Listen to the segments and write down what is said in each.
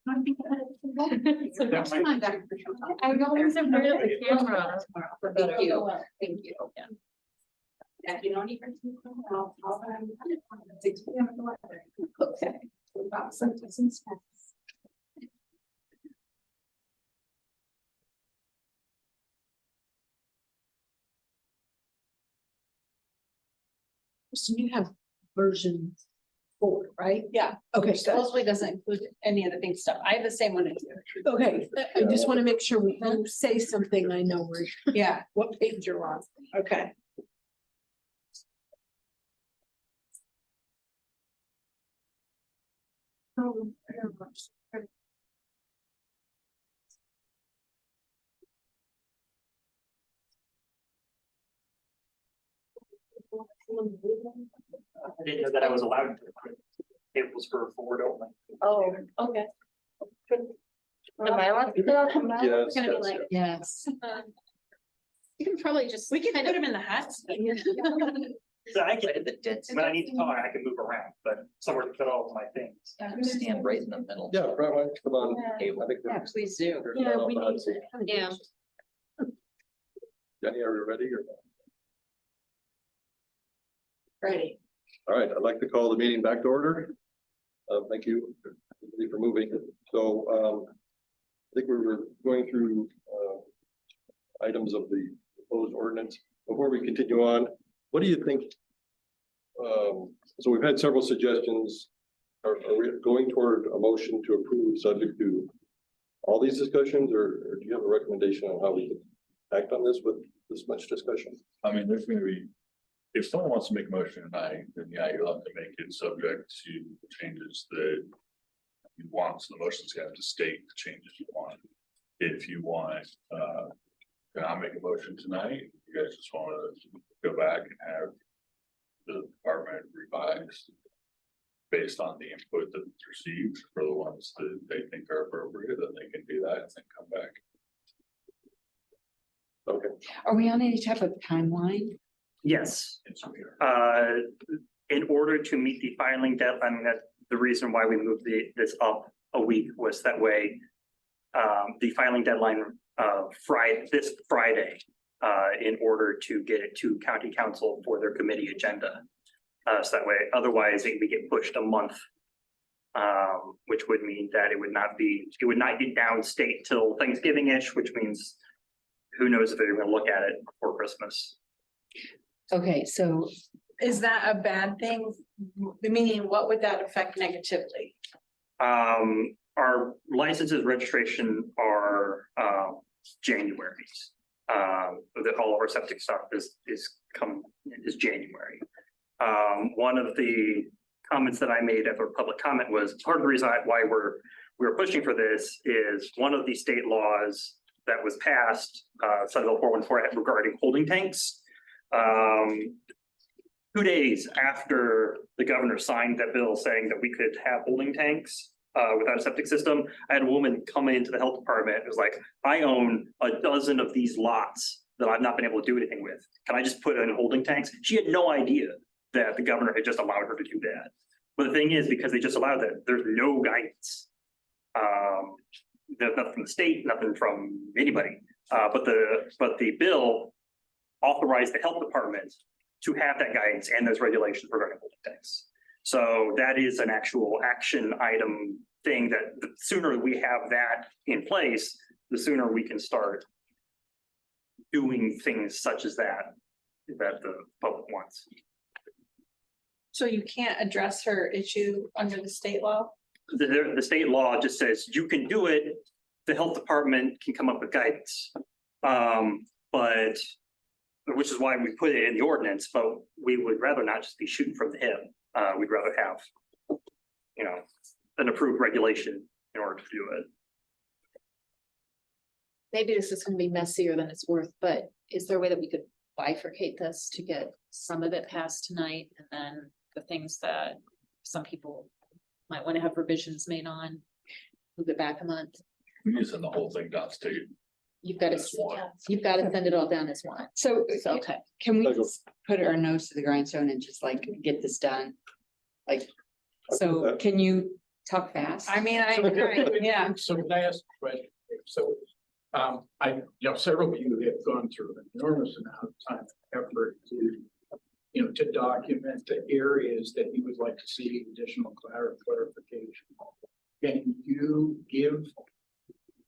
I think So next time. I know there's a really camera. Thank you. Thank you. Yeah. Yeah, you don't even. 6 p.m. at the library. Okay. About some distance. So you have version 4, right? Yeah, Okay, which supposedly doesn't include any of the big stuff. I have the same one in here. okay. I just want to make sure when you say something, I know where, Yeah, what page you're on. okay. I didn't know that I was allowed to. It was for forward only. Oh, okay. Am I allowed to put out some ballots? Yes, It's gonna be yes, like, Yes. you can probably just. We can put them in the hats. So I can, when I need to talk, I can move around, but somewhere to put all of my things. Stand right in the middle. Yeah, right, why don't you come on. Yeah. I think Yeah, please do. Yeah, we need. Yeah. Jenny, are you ready or? Ready. All right, I'd like to call the meeting back to order. Thank you for moving. So, I think we were going through, items of the proposed ordinance. Before we continue on, what do you think? So we've had several suggestions. Are we going toward a motion to approve subject to all these discussions, or do you have a recommendation on how we can act on this with this much discussion? I mean, there's gonna be, if someone wants to make a motion tonight, then yeah, you'll have to make it subject to changes that you want, so the motion's gonna have to state the changes you want. If you want, can I make a motion tonight? You guys just wanna go back and have the department revised based on the input that's received for the ones that they think are appropriate, then they can do that and then come back. Okay, Are we on any type of timeline? Yes, It's here. in order to meet the filing deadline, that the reason why we moved this up a week was that way. The filing deadline, this Friday, in order to get it to county council for their committee agenda. So that way, otherwise it would get pushed a month. Which would mean that it would not get downstate till Thanksgiving-ish, which means who knows if they're gonna look at it before Christmas. Okay, so Is that a bad thing? Meaning, what would that affect negatively? Our licenses registration are, January's. That all of our septic stuff is January. One of the comments that I made at the public comment was part of the reason why we're pushing for this is one of the state laws that was passed, Senate Bill 414 regarding holding tanks. 2 days after the governor signed that bill saying that we could have holding tanks without a septic system, I had a woman come into the health department. It was like, I own a dozen of these lots that I've not been able to do anything with. Can I just put in holding tanks? She had no idea that the governor had just allowed her to do that. But the thing is, because they just allowed that, there's no guidance. There's nothing from the state, nothing from anybody. But the bill authorized the health department to have that guidance and those regulations regarding holding tanks. So that is an actual action item thing that the sooner we have that in place, the sooner we can start doing things such as that the public wants. So you can't address her issue under the state law? The state law just says you can do it. The health department can come up with guidance. But which is why we put it in the ordinance, but we would rather not just be shooting from the hip. We'd rather have, an approved regulation in order to do it. Maybe this is gonna be messier than it's worth, but is there a way that we could bifurcate this to get some of it passed tonight and then the things that some people might want to have revisions made on, move it back a month? We can send the whole thing downstate. You've got to, As one. you've got to send it all down as one. So So, okay. can we Michael. just put our nose to the grindstone and just like get this done? Like, so can you talk fast. I mean, yeah. So can I ask a question? So, several of you have gone through an enormous amount of time and effort to document the areas that you would like to see additional clarification. Can you give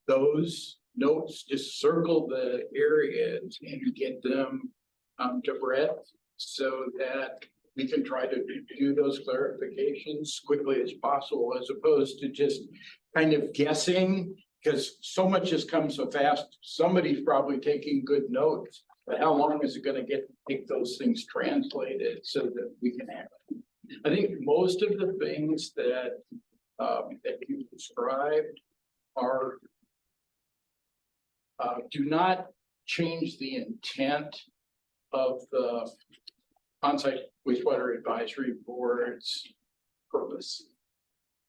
those notes, just circle the areas and get them to Brett so that we can try to do those clarifications quickly as possible, as opposed to just kind of guessing, because so much has come so fast. Somebody's probably taking good notes, but how long is it going to take those things translated so that we can act? I think most of the things that you described are do not change the intent of the on-site wastewater advisory board's purpose.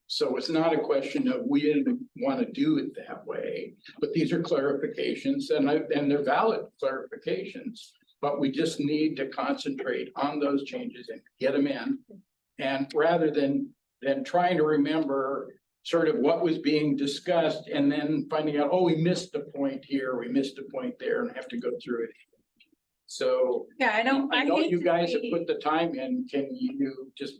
So it's not a question of we didn't want to do it that way, but these are clarifications and they're valid clarifications, but we just need to concentrate on those changes and get them in. And rather than trying to remember sort of what was being discussed and then finding out, oh, we missed a point here, we missed a point there, and have to go through it. So Yeah, I know you to guys have be- put the time in. Can you just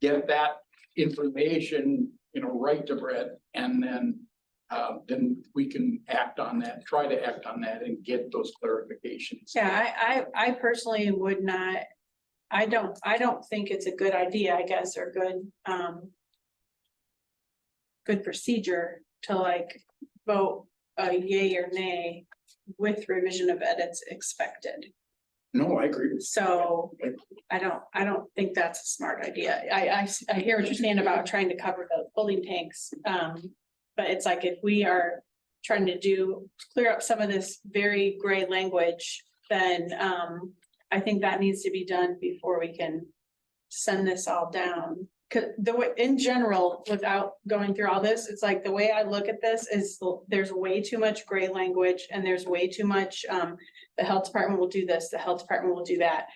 get that information, right to Brett, and then we can act on that, try to act on that and get those clarifications. Yeah, I personally would not, I don't think it's a good idea, I guess, or good procedure to like vote a yay or nay with revision of edits expected. No, I agree with So I don't think that's a smart idea. I hear what you're saying about trying to cover the holding tanks. But it's like if we are trying to clear up some of this very gray language, then I think that needs to be done before we can send this all down. Cause the way, in general, without going through all this, it's like the way I look at this is there's way too much gray language and there's way too much, the health department will do this, the health department will do that.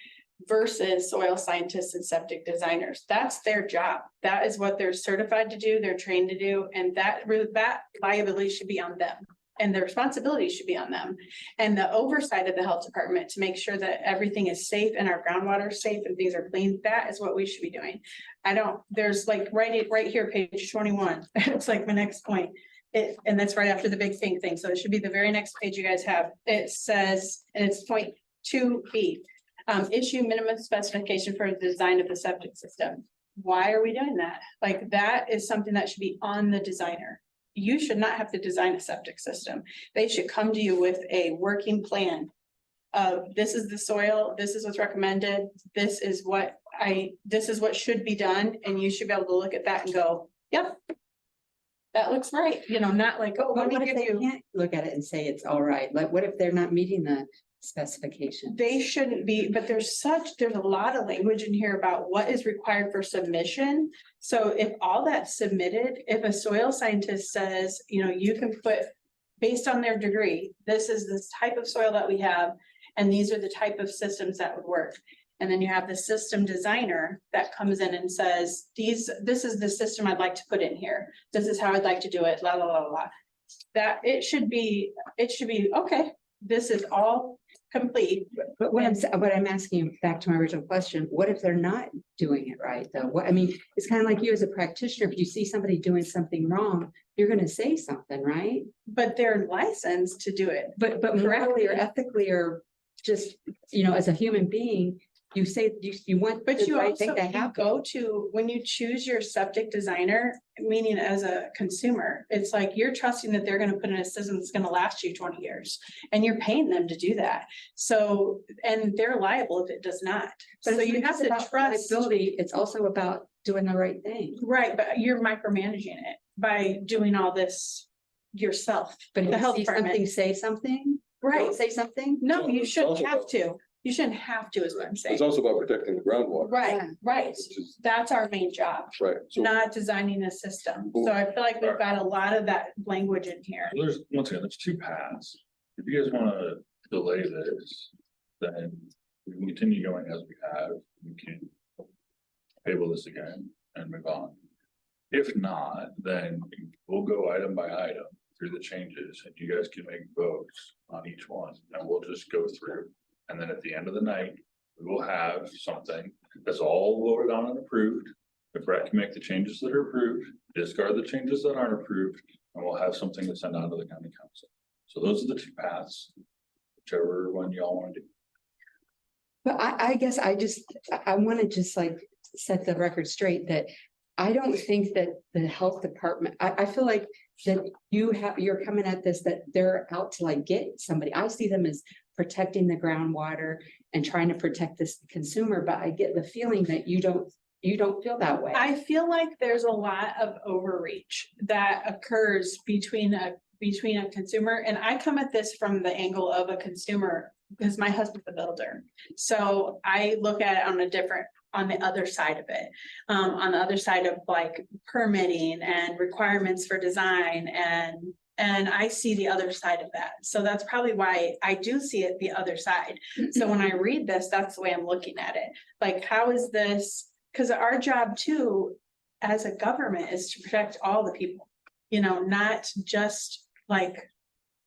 Versus soil scientists and septic designers. That's their job. That is what they're certified to do, they're trained to do, and that liability should be on them. And the responsibility should be on them. And the oversight of the health department to make sure that everything is safe and our groundwater is safe and things are clean, that is what we should be doing. There's like right here, page 21, it's like my next point. And that's right after the big thing. So it should be the very next page you guys have. It says, and it's point 2B. Issue minimum specification for the design of the septic system. Why are we doing that? Like that is something that should be on the designer. You should not have to design a septic system. They should come to you with a working plan of this is the soil, this is what's recommended, this is what should be done, and you should be able to look at that and go, yep. That looks right, not like, oh, let What me if give they you. can't look at it and say it's all right? Like, what if they're not meeting the specification? They shouldn't be, but there's a lot of language in here about what is required for submission. So if all that's submitted, if a soil scientist says, you can put, based on their degree, this is this type of soil that we have, and these are the type of systems that would work. And then you have the system designer that comes in and says, this is the system I'd like to put in here. This is how I'd like to do it, la, la, la, la. That it should be, okay, this is all complete. But what I'm asking you, back to my original question, what if they're not doing it right though? It's kind of like you as a practitioner, if you see somebody doing something wrong, you're gonna say something, right? But they're licensed to do it. But morally or ethically or just, as a human being, you say you want. But the you right also, thing to you happen. go to, when you choose your septic designer, meaning as a consumer, it's like you're trusting that they're gonna put in a system that's gonna last you 20 years. And you're paying them to do that. So, and they're liable if it does not. But So it's you not have just to about trust. liability, it's also about doing the right thing. Right, but you're micromanaging it by doing all this yourself. But if The you health see something, department. say something. Right, Don't say something. no, you It's shouldn't also have about- to. You shouldn't have to, is what I'm saying. It's also about protecting the groundwater, Right, Yeah. right. which is, That's our main job. right, so. Not designing a system. So I feel like we've got a lot of that language in here. Once again, there's two paths. If you guys wanna delay this, then we can continue going as we have. We can table this again and move on. If not, then we'll go item by item through the changes and you guys can make votes on each one and we'll just go through. And then at the end of the night, we will have something that's all voted on and approved. If Brett can make the changes that are approved, discard the changes that aren't approved, and we'll have something to send out to the county council. So those are the two paths, whichever one y'all want to do. But I guess I want to just like set the record straight that I don't think that the health department, I feel like that you're coming at this, that they're out to like get somebody. I see them as protecting the groundwater and trying to protect this consumer, but I get the feeling that you don't feel that way. I feel like there's a lot of overreach that occurs between a consumer, and I come at this from the angle of a consumer because my husband's a builder. So I look at it on the other side of it. On the other side of like permitting and requirements for design and I see the other side of that. So that's probably why I do see it the other side. So when I read this, that's the way I'm looking at it. Like, how is this? Because our job too, as a government, is to protect all the people, not just like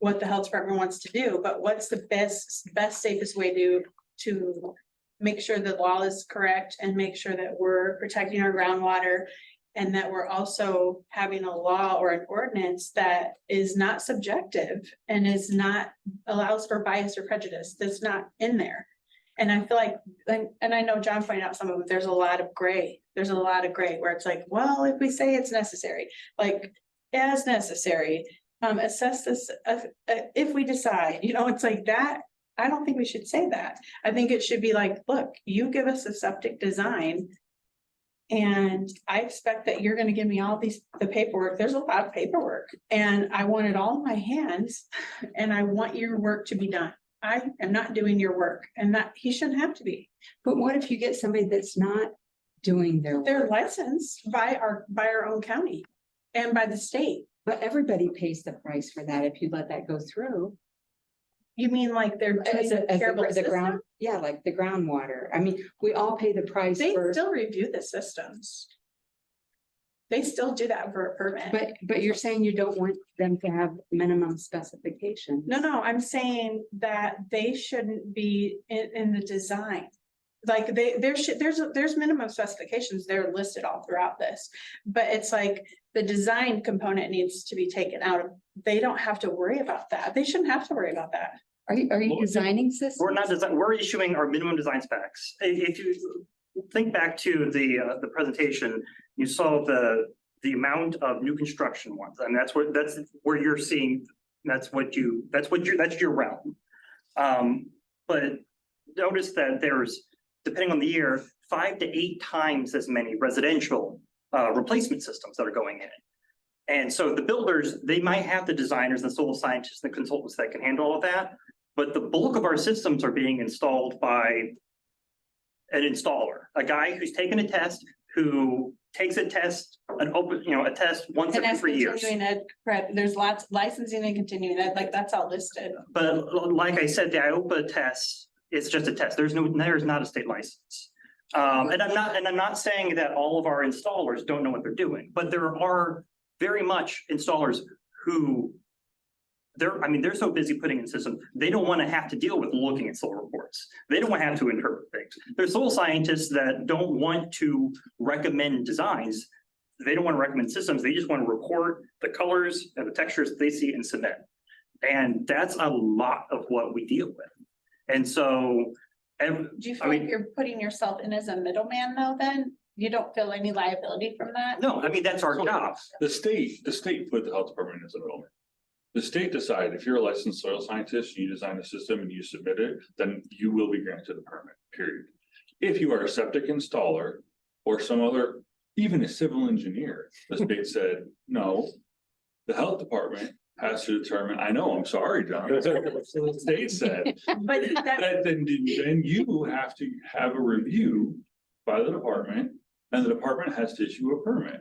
what the health department wants to do, but what's the best, safest way to make sure the law is correct and make sure that we're protecting our groundwater and that we're also having a law or an ordinance that is not subjective and allows for bias or prejudice. That's not in there. And I feel like, and I know John pointed out some of it, there's a lot of gray where it's like, well, if we say it's necessary, like as necessary, assess this, if we decide, it's like that. I don't think we should say that. I think it should be like, look, you give us a septic design and I expect that you're going to give me all the paperwork. There's a lot of paperwork and I want it all in my hands and I want your work to be done. I am not doing your work and that he shouldn't have to be. But what if you get somebody that's not doing their They're work? licensed by our own county and by the state. But everybody pays the price for that if you let that go through. You mean like they're doing a terrible The ground, system? yeah, like the groundwater. I mean, we all pay the price They for, still review the systems. They still do that for a permit. but you're saying you don't want them to have minimum specifications. No, I'm saying that they shouldn't be in the design. Like there's minimum specifications, they're listed all throughout this, but it's like the design component needs to be taken out of, they don't have to worry about that. They shouldn't have to worry about that. Are you designing systems? We're issuing our minimum design specs. If you think back to the presentation, you saw the amount of new construction ones, and that's where you're seeing, that's your realm. But notice that there's, depending on the year, 5 to 8 times as many residential replacement systems that are going in. And so the builders, they might have the designers, the soil scientists, the consultants that can handle all of that. But the bulk of our systems are being installed by an installer, a guy who's taken a test, who takes a test, a test once And every that's 3 years. continuing ed, correct, there's lots licensing and continuing ed, like that's all listed. But like I said, the IOPA test, it's just a test. There's not a state license. And I'm not saying that all of our installers don't know what they're doing, but there are very much installers who they're so busy putting in systems, they don't want to have to deal with looking at soil reports. They don't want to have to interpret things. There's soil scientists that don't want to recommend designs. They don't want to recommend systems. They just want to report the colors and the textures they see and submit. And that's a lot of what we deal with. And so, Do you feel like you're putting yourself in as a middleman though, then? You don't feel any liability from that? no, that's our job. The state put the health department as a middleman. The state decided if you're a licensed soil scientist, you design a system and you submit it, then you will be granted a permit, period. If you are a septic installer or some other, even a civil engineer, the state said, no, the health department has to determine, I know, I'm sorry, John. The state said, But that, then you have to have a review by the department and the department has to issue a permit.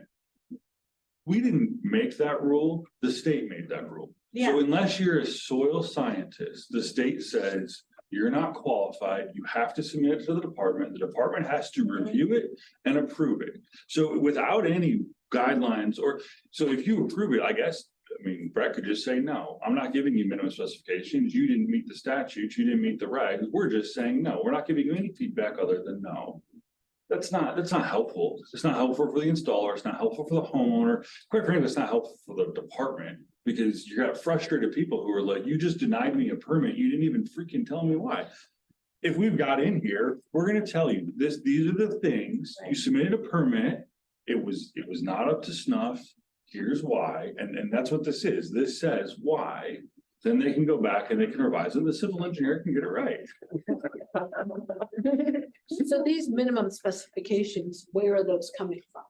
We didn't make that rule, the state made that rule. yeah, So unless you're a soil scientist, the state says you're not qualified, you have to submit it to the department has to review it and approve it. So without any guidelines, or, so if you approve it, I guess, I mean, Brett could just say, no, I'm not giving you minimum specifications, you didn't meet the statutes, you didn't meet the regs, we're just saying, no, we're not giving you any feedback other than no. That's not helpful, it's not helpful for the installer, it's not helpful for the homeowner, quite frankly, it's not helpful for the department. Because you got frustrated people who are like, you just denied me a permit, you didn't even freaking tell me why. If we've got in here, we're gonna tell you these are the things, you submitted a permit. It was not up to snuff, here's why, and that's what this is, this says why. Then they can go back and they can revise it, the civil engineer can get it right. So these minimum specifications, where are those coming from?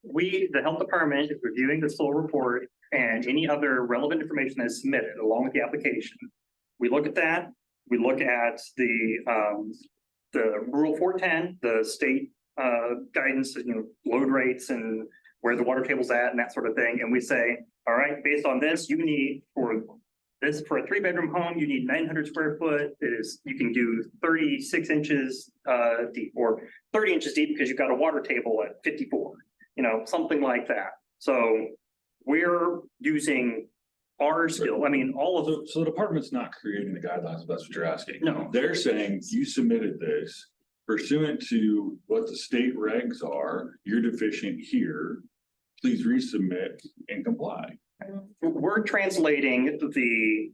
The health department is reviewing the soil report and any other relevant information that is submitted along with the application. We look at that, we look at the Rule 410, the state guidance, load rates and where the water table's at and that sort of thing. And we say, all right, based on this, you need for a 3-bedroom home, you need 900 square foot. You can do 36 inches deep or 30 inches deep because you've got a water table at 54, something like that. So we're using our skill. I mean, all of the. So the department's not creating the guidelines, if that's what you're asking. No. They're saying you submitted this pursuant to what the state regs are, you're deficient here. Please resubmit and comply. We're translating the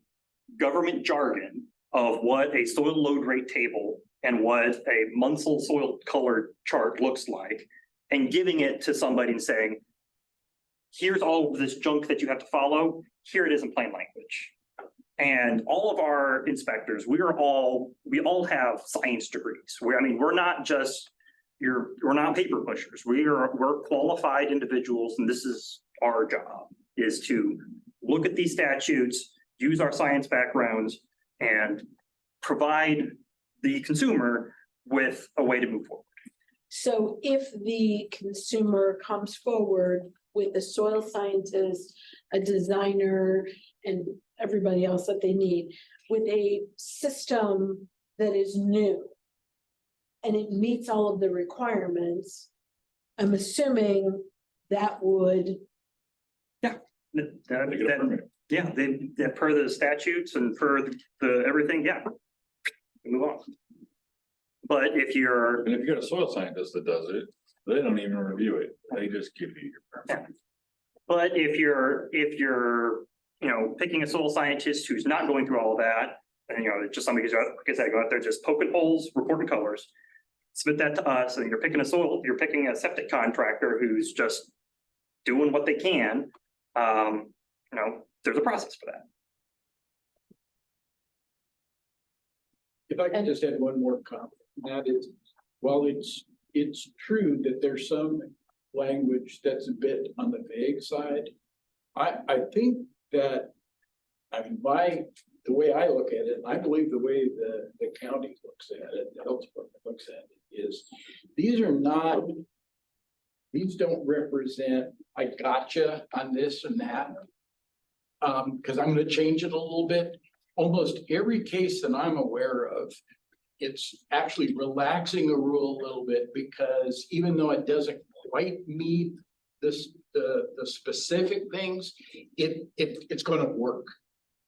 government jargon of what a soil load rate table and what a Munsell soil color chart looks like and giving it to somebody and saying, here's all of this junk that you have to follow. Here it is in plain language. And all of our inspectors, we all have science degrees. We're not just we're not paper pushers. We're qualified individuals, and this is our job, is to look at these statutes, use our science backgrounds, and provide the consumer with a way to move forward. So if the consumer comes forward with a soil scientist, a designer, and everybody else that they need, with a system that is new, and it meets all of the requirements, I'm assuming that would, They get a permit. Yeah, they per the statutes and per the everything, yeah. Move on. But if you're, And if you got a soil scientist that does it, they don't even review it, they just give you your permit. but if you're, picking a soil scientist who's not going through all of that, and just somebody who's go out there just poking holes, reporting colors, submit that to us, and you're picking a septic contractor who's just doing what they can. There's a process for that. If I could just add one more comment, that is, while it's true that there's some language that's a bit on the vague side, I think that, the way I look at it, I believe the way the county looks at it, the health department looks at it, is these don't represent, I gotcha on this and that. Because I'm gonna change it a little bit. Almost every case that I'm aware of, it's actually relaxing a rule a little bit, because even though it doesn't quite meet the specific things, it's gonna work.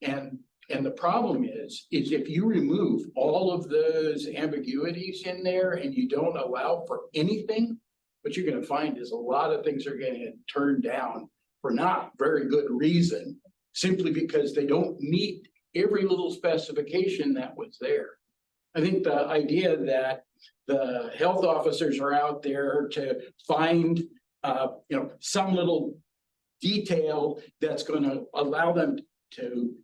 And the problem is if you remove all of those ambiguities in there and you don't allow for anything, what you're gonna find is a lot of things are gonna get turned down for not very good reason, simply because they don't meet every little specification that was there. I think the idea that the health officers are out there to find, some little detail that's going to allow them to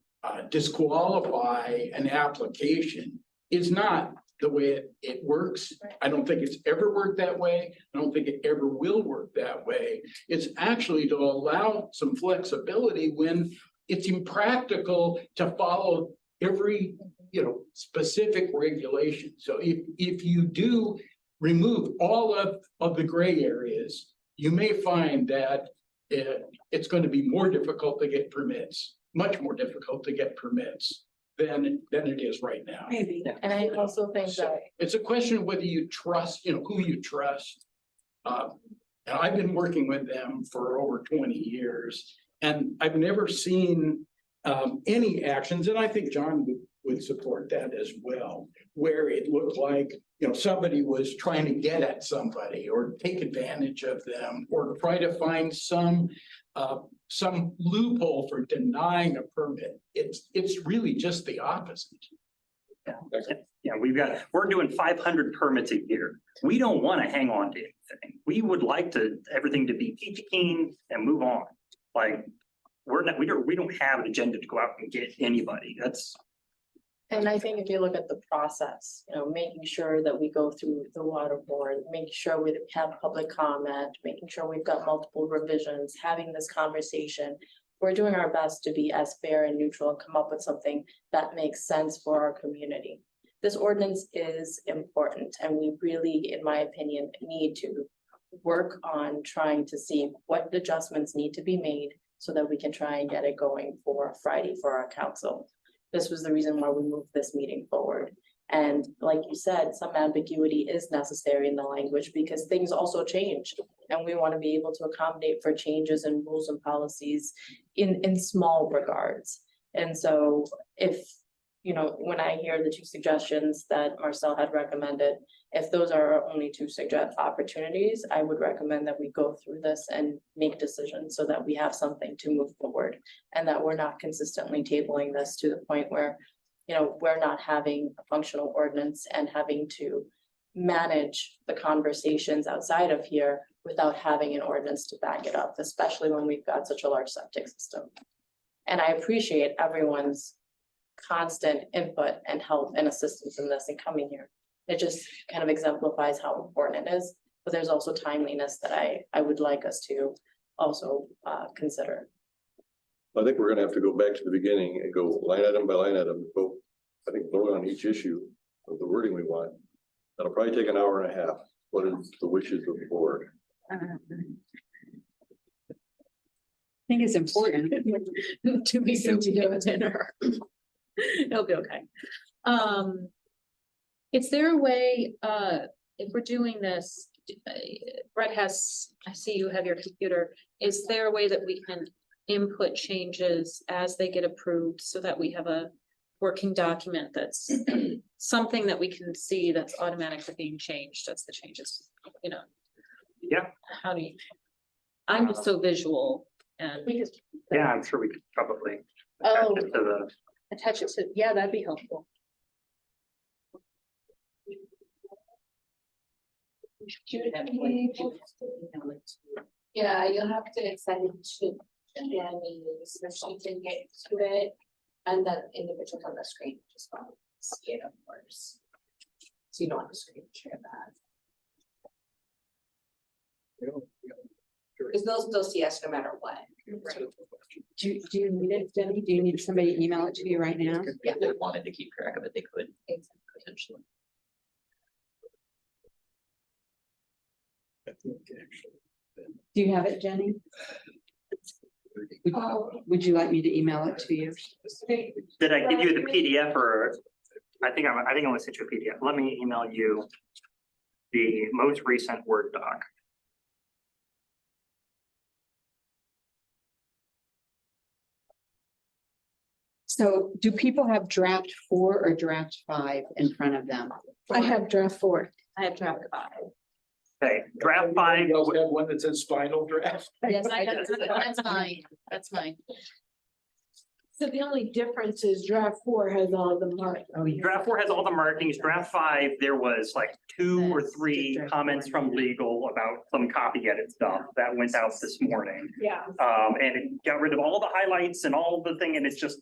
disqualify an application is not the way it works. I don't think it's ever worked that way. I don't think it ever will work that way. It's actually to allow some flexibility when it's impractical to follow every, specific regulation. So if you do remove all of the gray areas, you may find that it's going to be more difficult to get permits, much more difficult to get permits than it is right now. maybe. And I also think So that it's a question of whether you trust, who you trust. And I've been working with them for over 20 years, and I've never seen any actions, and I think John would support that as well, where it looked like, somebody was trying to get at somebody or take advantage of them or try to find some loophole for denying a permit. It's really just the opposite. Yeah, we're doing 500 permits a year. We don't want to hang on to anything. We would like everything to be peachy keen and move on. Like, we don't have an agenda to go out and get anybody. And I think if you look at the process, making sure that we go through the water board, making sure we have public comment, making sure we've got multiple revisions, having this conversation. We're doing our best to be as fair and neutral and come up with something that makes sense for our community. This ordinance is important, and we really, in my opinion, need to work on trying to see what adjustments need to be made so that we can try and get it going for Friday for our council. This was the reason why we moved this meeting forward. And like you said, some ambiguity is necessary in the language because things also change. And we want to be able to accommodate for changes in rules and policies in small regards. And so if, when I hear the two suggestions that Marcel had recommended, if those are our only two opportunities, I would recommend that we go through this and make decisions so that we have something to move forward and that we're not consistently tabling this to the point where, we're not having a functional ordinance and having to manage the conversations outside of here without having an ordinance to back it up, especially when we've got such a large septic system. And I appreciate everyone's constant input and help and assistance in this and coming here. It just kind of exemplifies how important it is, but there's also timeliness that I would like us to also consider. I think we're gonna have to go back to the beginning and go line item by line item, vote on each issue of the wording we want. That'll probably take an hour and a half. What is the wishes of the board? I think it's important. To be so to do a dinner. It'll be okay. Is there a way, if we're doing this, Brett I see you have your computer. Is there a way that we can input changes as they get approved so that we have a working document that's something that we can see that's automatically being changed as the changes, Yeah. How do you? I'm just so visual and. Yeah, I'm sure we could probably. Oh. attach it to the- Attach it to, yeah, that'd be helpful. Yeah, you'll have to send it to Jenny, so she can get to it. And then individuals on the screen just want to see it, of course. So you don't have to screen share that. Because they'll see us no matter what. Do you need it, Jenny? Do you need somebody to email it to you right now? If they wanted to keep track of it, they could potentially. Do you have it, Jenny? Would you like me to email it to you? Did I give you the PDF or? I think I'm gonna send you a PDF. Let me email you the most recent Word doc. So do people have draft 4 or draft 5 in front of them? I have draft 4. I have draft 5. Okay, draft 5. Anybody else have one that says final draft? Yes, that's mine. That's mine. So the only difference is draft 4 has all the mark. Draft 4 has all the markings. Draft 5, there was like 2 or 3 comments from legal about some copy edit stuff that went out this morning. Yeah. And it got rid of all the highlights and all the thing, and it's just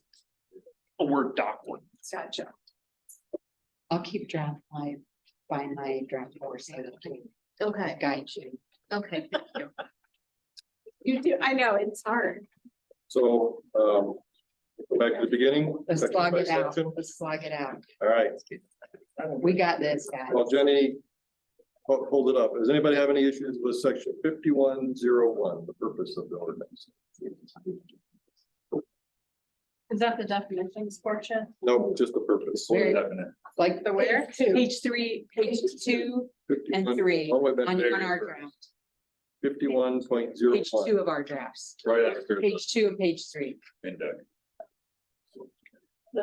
a Word doc. Gotcha. I'll keep draft 5 by my draft 4 so that I can Okay, guide you. okay. You do, I know, it's hard. So, go back to the beginning. Let's section slog by it out. section. Let's slog it out. All right, We got this, guys. well, Jenny, hold it up. Does anybody have any issues with section 5101, the purpose of the ordinance? Is that the definitions portion? No, just the purpose. Very- Definite. Like The where? page 3, page 2 and 3 All the way back on there. our draft. 51.01. Page 2 of our drafts, Right after the page 2 and page 3. index.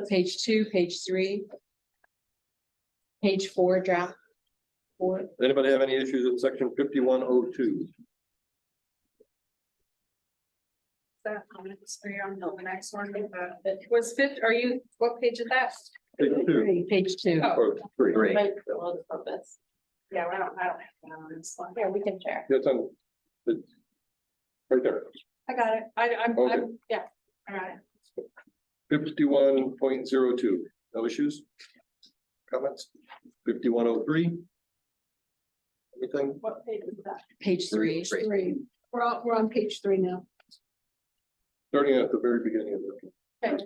Page 2, page 3. Page 4, draft 4. Anybody have any issues with section 5102? That comments for you on the next one, it was fifth, are you, what page is that? Page 2 Page 2. Oh. or 3? Great. Right, well, the purpose. Yeah, I don't have that on this one. Here, we can share. That's on. It's right there. I got it, I'm, Okay. yeah, I got it. 51.02. No issues? Comments? 5103? Anything? What page is that? Page 3. Three. We're on page 3 now. Starting at the very beginning of the. Okay.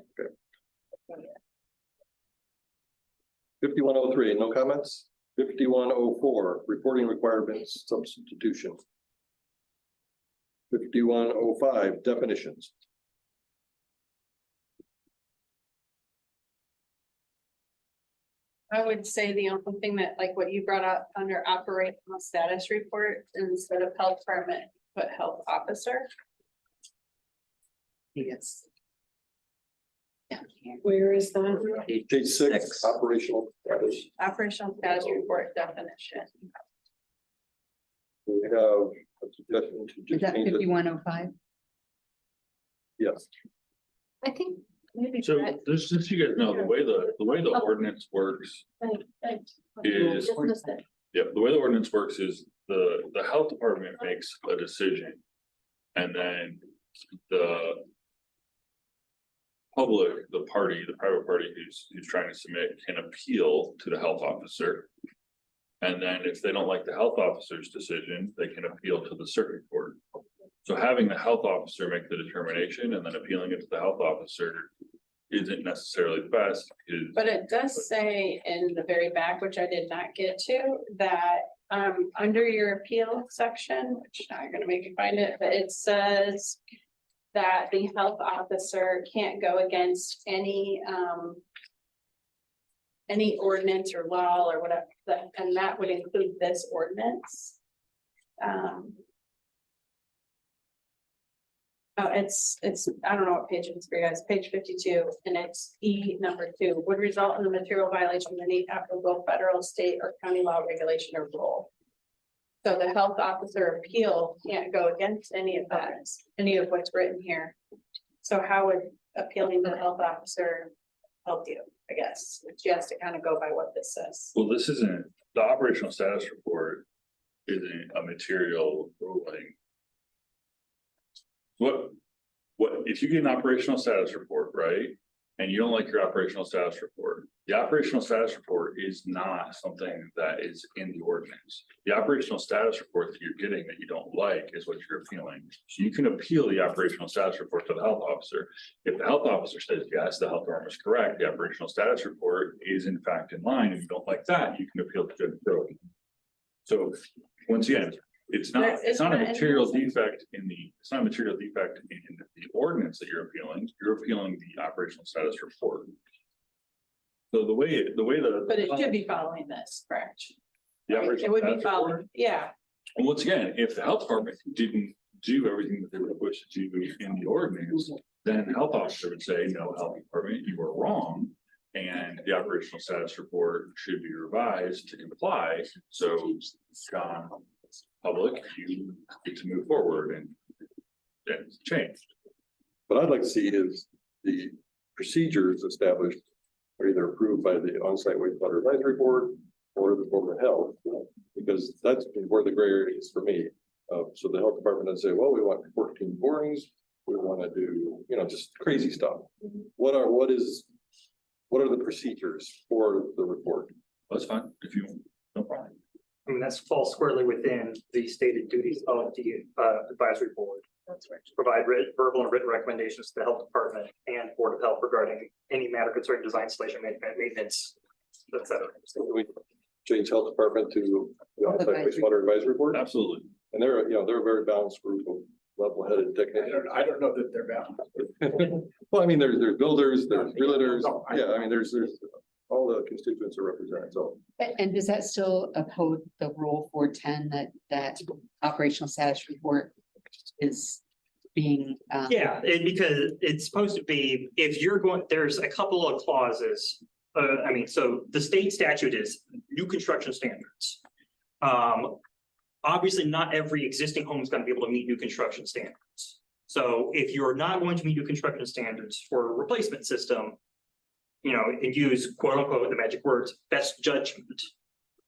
5103, no comments? 5104, reporting requirements substitution. 5105, definitions. I would say the only thing that, like what you brought up under operational status report, instead of health department, put health officer. Yes. Yeah, Where is that? Page 6, operational status. operational status report definition. We have a suggestion to Is just that change it. 5105? Yes, I think maybe. So that- this, just so you guys know, the way the ordinance works is, yeah, the way the ordinance works is the health department makes a decision. And then the public, the private party who's trying to submit can appeal to the health officer. And then if they don't like the health officer's decision, they can appeal to the circuit court. So having the health officer make the determination and then appealing it to the health officer isn't necessarily the best, because But it does say in the very back, which I did not get to, that under your appeal section, which now you're gonna make me find it, but it says that the health officer can't go against any ordinance or law or whatever, and that would include this ordinance. Oh, it's, I don't know what page it's for you guys, page 52, and it's E number 2, would result in a material violation of any applicable federal, state, or county law, regulation, or rule. So the health officer appeal can't go against any of that, any of what's written here. So how would appealing to the health officer help you, I guess? She has to kind of go by what this says. well, this isn't, the operational status report isn't a material ruling. What, if you get an operational status report, right? And you don't like your operational status report, the operational status report is not something that is in the ordinance. The operational status report that you're getting that you don't like is what you're appealing. So you can appeal the operational status report to the health officer. If the health officer says, yes, the health department is correct, the operational status report is in fact in line, and you don't like that, you can appeal to Judge Doe. So once again, it's not a material defect in the, it's not a material defect in the ordinance that you're appealing the operational status report. So the way the. But it should be following this, correct? The It operational would be status report. following, yeah. And once again, if the health department didn't do everything that they were supposed to do in the ordinance, then the health officer would say, no, health department, you were wrong. And the operational status report should be revised to comply. So, John, public, you get to move forward and it's changed. what I'd like to see is the procedures established are either approved by the on-site wastewater advisory board or the Department of Health, because that's where the gray area is for me. So the health department would say, well, we want 14 borings, we want to do, just crazy stuff. What are the procedures for the report? That's fine, if you, no problem. I mean, that's falls squarely within the stated duties of the advisory board. That's right. To provide verbal and written recommendations to the health department and board of health regarding any matter concerning design, installation, maintenance, et cetera. So we change health department to the on-site Advisory. wastewater advisory board, Absolutely. and they're a very balanced group of level-headed technicians. I don't know that they're bound. Well, I mean, there's builders, there's realtors, No, I- yeah, I mean, there's all the constituents are represented, so. And does that still uphold the rule 410 that operational status report is being? Yeah, because it's supposed to be, if you're going, there's a couple of clauses. I mean, so the state statute is new construction standards. Obviously, not every existing home is gonna be able to meet new construction standards. So if you're not going to meet new construction standards for a replacement system, you know, and use quote unquote, the magic words, best judgment.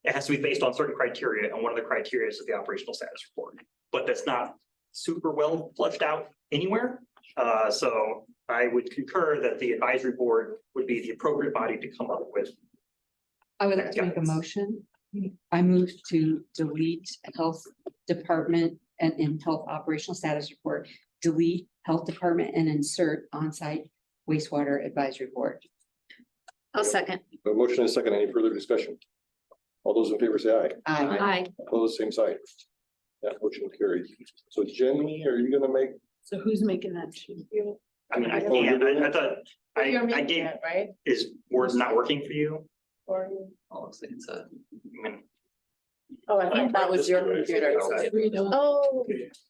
It has to be based on certain criteria, and one of the criteria is the operational status report, but that's not super well fleshed out anywhere. So I would concur that the advisory board would be the appropriate body to come up with. I would like to make a motion. I move to delete health department and in health operational status report, delete health department and insert on-site wastewater advisory board. I'll second. A motion and a second, any further discussion? All those in favor say aye. Aye. Opposed, same side. That motion carries. So Jenny, are you gonna make, So who's making that? I mean, I can't, I thought, You're I making gave, it, right? is words not working for you? Or, Oh, looks like it's a. I mean, oh, I thought that was your computer. Oh,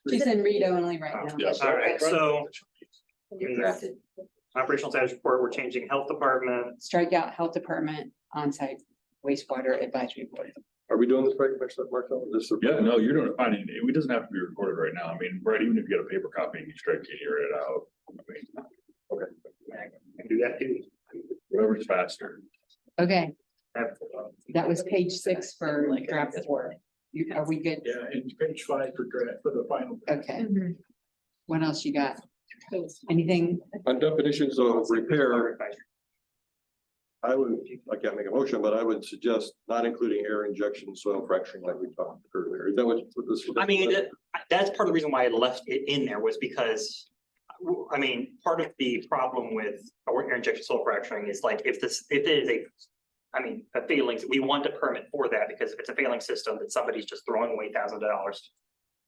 She's in read-only right now. Yes. all right, so You corrected. operational status report, we're changing health department. Strike out health department, on-site wastewater advisory board. are we doing this right, Marcel? This is- Yeah, no, you're doing it fine. And it doesn't have to be recorded right now. I mean, Brett, even if you get a paper copy, you strike it, you write it out. I mean, I can do that too. whatever's faster. Okay, Have- that was page 6 for Like, draft 4. Are we good? Yeah, and page 5 for draft, for the final. Okay. What else you got? Anything? On definitions of repair, I would, I can't make a motion, but I would suggest not including air injection, soil fracturing like we talked earlier. Is that what this? I mean, that's part of the reason why I left it in there was because. I mean, part of the problem with air injection soil fracturing is like, if it is a failing, we want a permit for that, because if it's a failing system, that somebody's just throwing away $1,000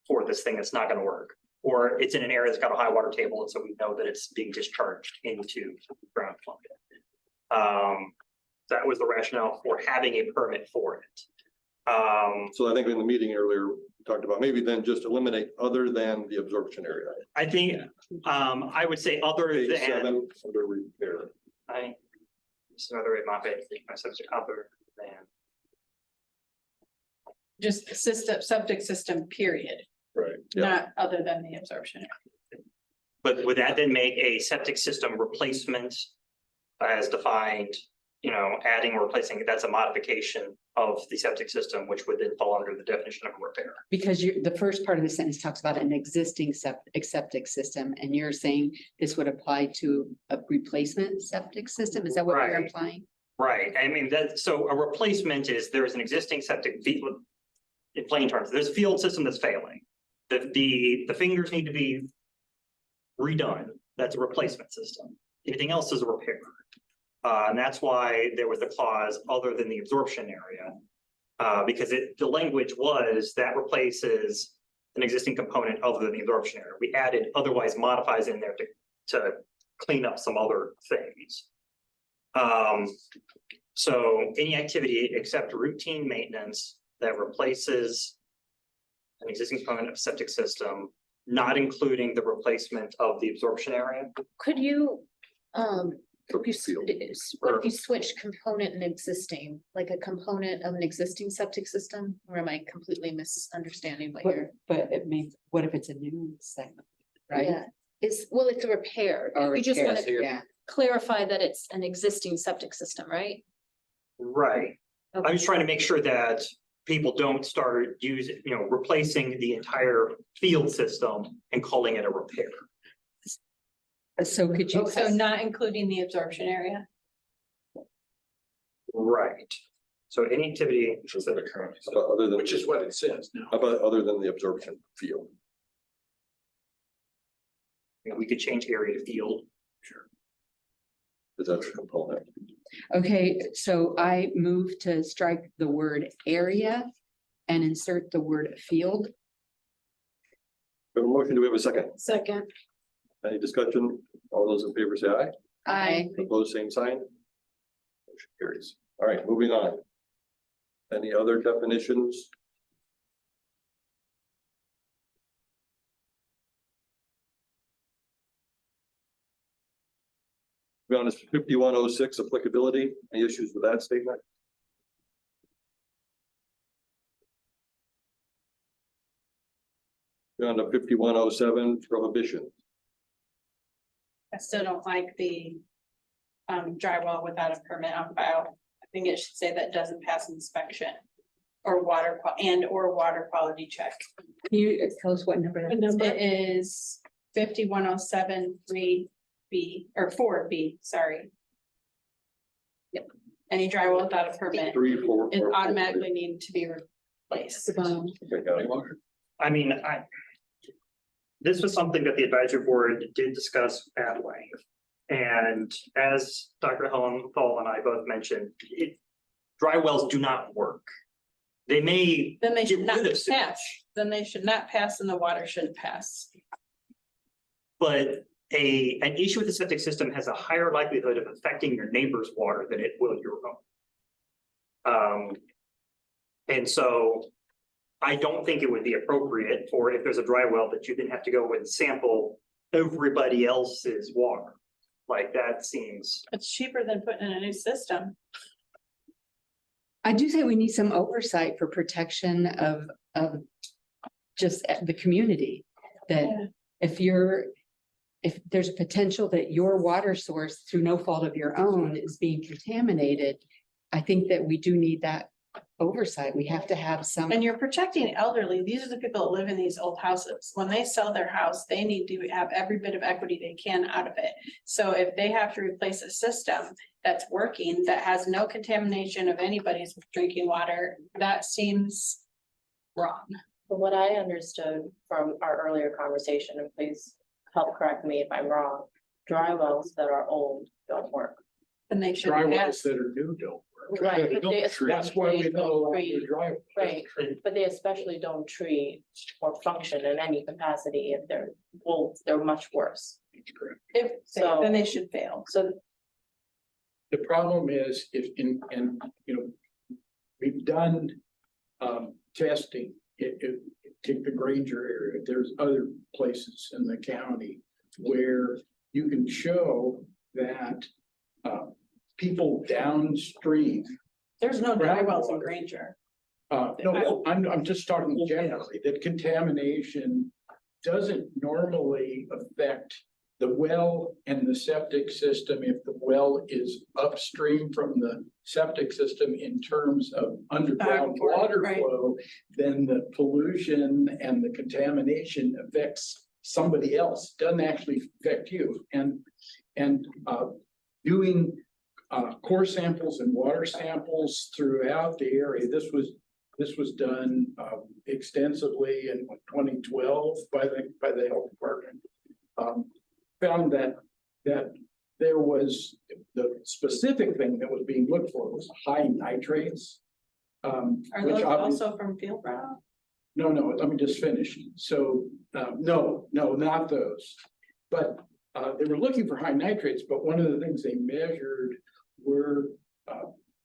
for this thing that's not gonna work. Or it's in an area that's got a high water table, and so we know that it's being discharged into ground flow. That was the rationale for having a permit for it. So I think in the meeting earlier, we talked about maybe then just eliminate other than the absorption area. I think, I would say other Page than, 7 under repair. it's another way of my subject other than. Just system, septic system, period, Right. not other than the absorption. But would that then make a septic system replacement as defined, you know, adding or replacing, that's a modification of the septic system, which would then fall under the definition of repair? Because the first part of the sentence talks about an existing septic system, and you're saying this would apply to a replacement septic system? Is that what you're Right. implying? Right, I mean, so a replacement is, there's an existing septic field. In plain terms, there's a field system that's failing. The fingers need to be redone. That's a replacement system. Anything else is a repair. And that's why there was the clause other than the absorption area. Because the language was that replaces an existing component other than the absorption area. We added otherwise modifies in there to clean up some other things. So any activity except routine maintenance that replaces an existing component of septic system, not including the replacement of the absorption area. could you, Field. what if you switch component and existing, like a component of an existing septic system? Or am I completely misunderstanding what you're? But it means, what if it's a new segment, right? Yeah, well, it's a repair. Or You just repair, want to yeah. clarify that it's an existing septic system, right? Right. I'm just trying to make sure that people don't start using, replacing the entire field system and calling it a repair. So could you? So not including the absorption area? Right. So any activity. Other than. Which is what it says now. How about other than the absorption field? We could change area to field. Is that a component? Okay, so I move to strike the word area and insert the word field. We have a motion, do we have a second? Second, Any discussion? All those in favor say aye. I Opposed, same sign. Motion carries. All right, moving on. Any other definitions? Be honest, 5106 applicability, any issues with that statement? Be on to 5107 prohibition. I still don't like the dry well without a permit on file. I think it should say that doesn't pass inspection or water quality check. Can you tell us what number that is? It is 5107 3B or 4B, sorry. Yep. Any dry well without a permit, 3, 4. it automatically need to be replaced. Okay, got it. I mean, this was something that the advisory board did discuss at length. And as Dr. Hellenthal and I both mentioned, dry wells do not work. They may Then they get should not rid of pass, sewage, then they should not pass and the water shouldn't pass. but an issue with the septic system has a higher likelihood of affecting your neighbor's water than it will your own. And so I don't think it would be appropriate for if there's a dry well that you then have to go and sample everybody else's water. Like that seems, It's cheaper than putting in a new system. I do say we need some oversight for protection of just the community. That if there's a potential that your water source through no fault of your own is being contaminated, I think that we do need that oversight. We have to have some. And you're protecting elderly. These are the people that live in these old houses. When they sell their house, they need to have every bit of equity they can out of it. So if they have to replace a system that's working, that has no contamination of anybody's drinking water, that seems wrong. But what I understood from our earlier conversation, and please help correct me if I'm wrong, dry wells that are old don't work. And they should Dry wells pass. that are new don't work. Right, but they That's why we especially no don't longer treat, dry. right, but they especially don't treat or function in any capacity if they're much worse. If, So- then they should fail. So The problem is we've done testing. Take the Granger area, there's other places in the county where you can show that people downstream. There's no dry wells in Granger. No, I'm just talking generally, that contamination doesn't normally affect the well and the septic system if the well is upstream from the septic system in terms of underground Back and forth, water right. flow, then the pollution and the contamination affects somebody else, doesn't actually affect you. And doing core samples and water samples throughout the area, this was done extensively in 2012 by the health department. Found that there was the specific thing that was being looked for was high nitrates. Are which those obviously, also from field ground? no, let me just finish. So, no, not those. But they were looking for high nitrates, but one of the things they measured were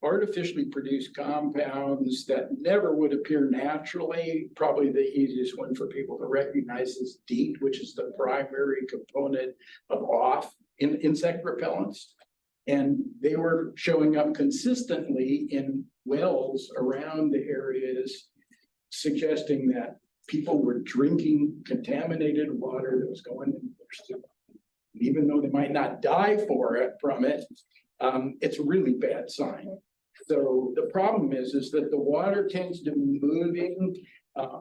artificially produced compounds that never would appear naturally. Probably the easiest one for people to recognize is DEET, which is the primary component of in insect repellents. And they were showing up consistently in wells around the areas, suggesting that people were drinking contaminated water that was going in their system. Even though they might not die from it, it's a really bad sign. So the problem is that the water tends to be moving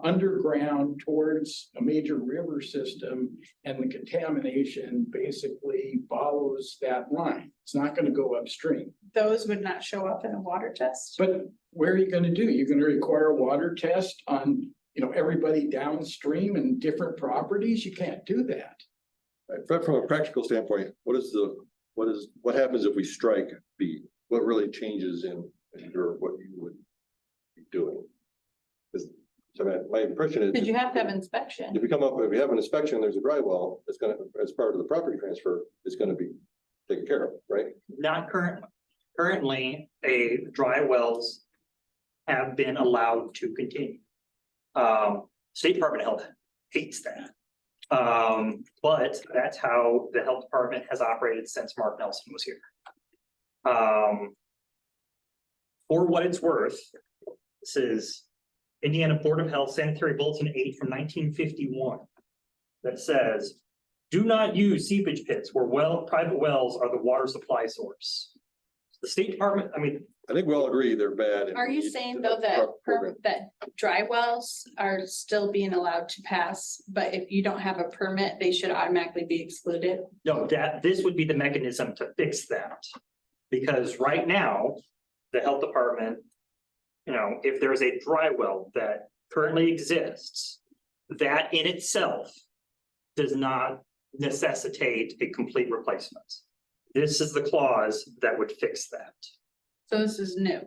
underground towards a major river system, and the contamination basically follows that line. It's not going to go upstream. Those would not show up in a water test? But where are you going to do? You're going to require a water test on, everybody downstream and different properties? You can't do that. But from a practical standpoint, what happens if we strike B? What really changes in what you would be doing? So my impression is. Did you have to have inspection? If we have an inspection, there's a dry well, it's gonna, as part of the property transfer, it's gonna be taken care of, right? not currently. currently, dry wells have been allowed to continue. State Department of Health hates that. But that's how the health department has operated since Mark Nelson was here. For what it's worth, this is Indiana Board of Health Sanitary Bulletin 8 from 1951 that says, do not use seepage pits where private wells are the water supply source. The State Department, I mean, I think we all agree they're bad. and Are we you need saying to though have a that, proper program. that dry wells are still being allowed to pass, but if you don't have a permit, they should automatically be excluded? no, this would be the mechanism to fix that. Because right now, the health department, if there's a dry well that currently exists, that in itself does not necessitate a complete replacement. This is the clause that would fix that. So this is new.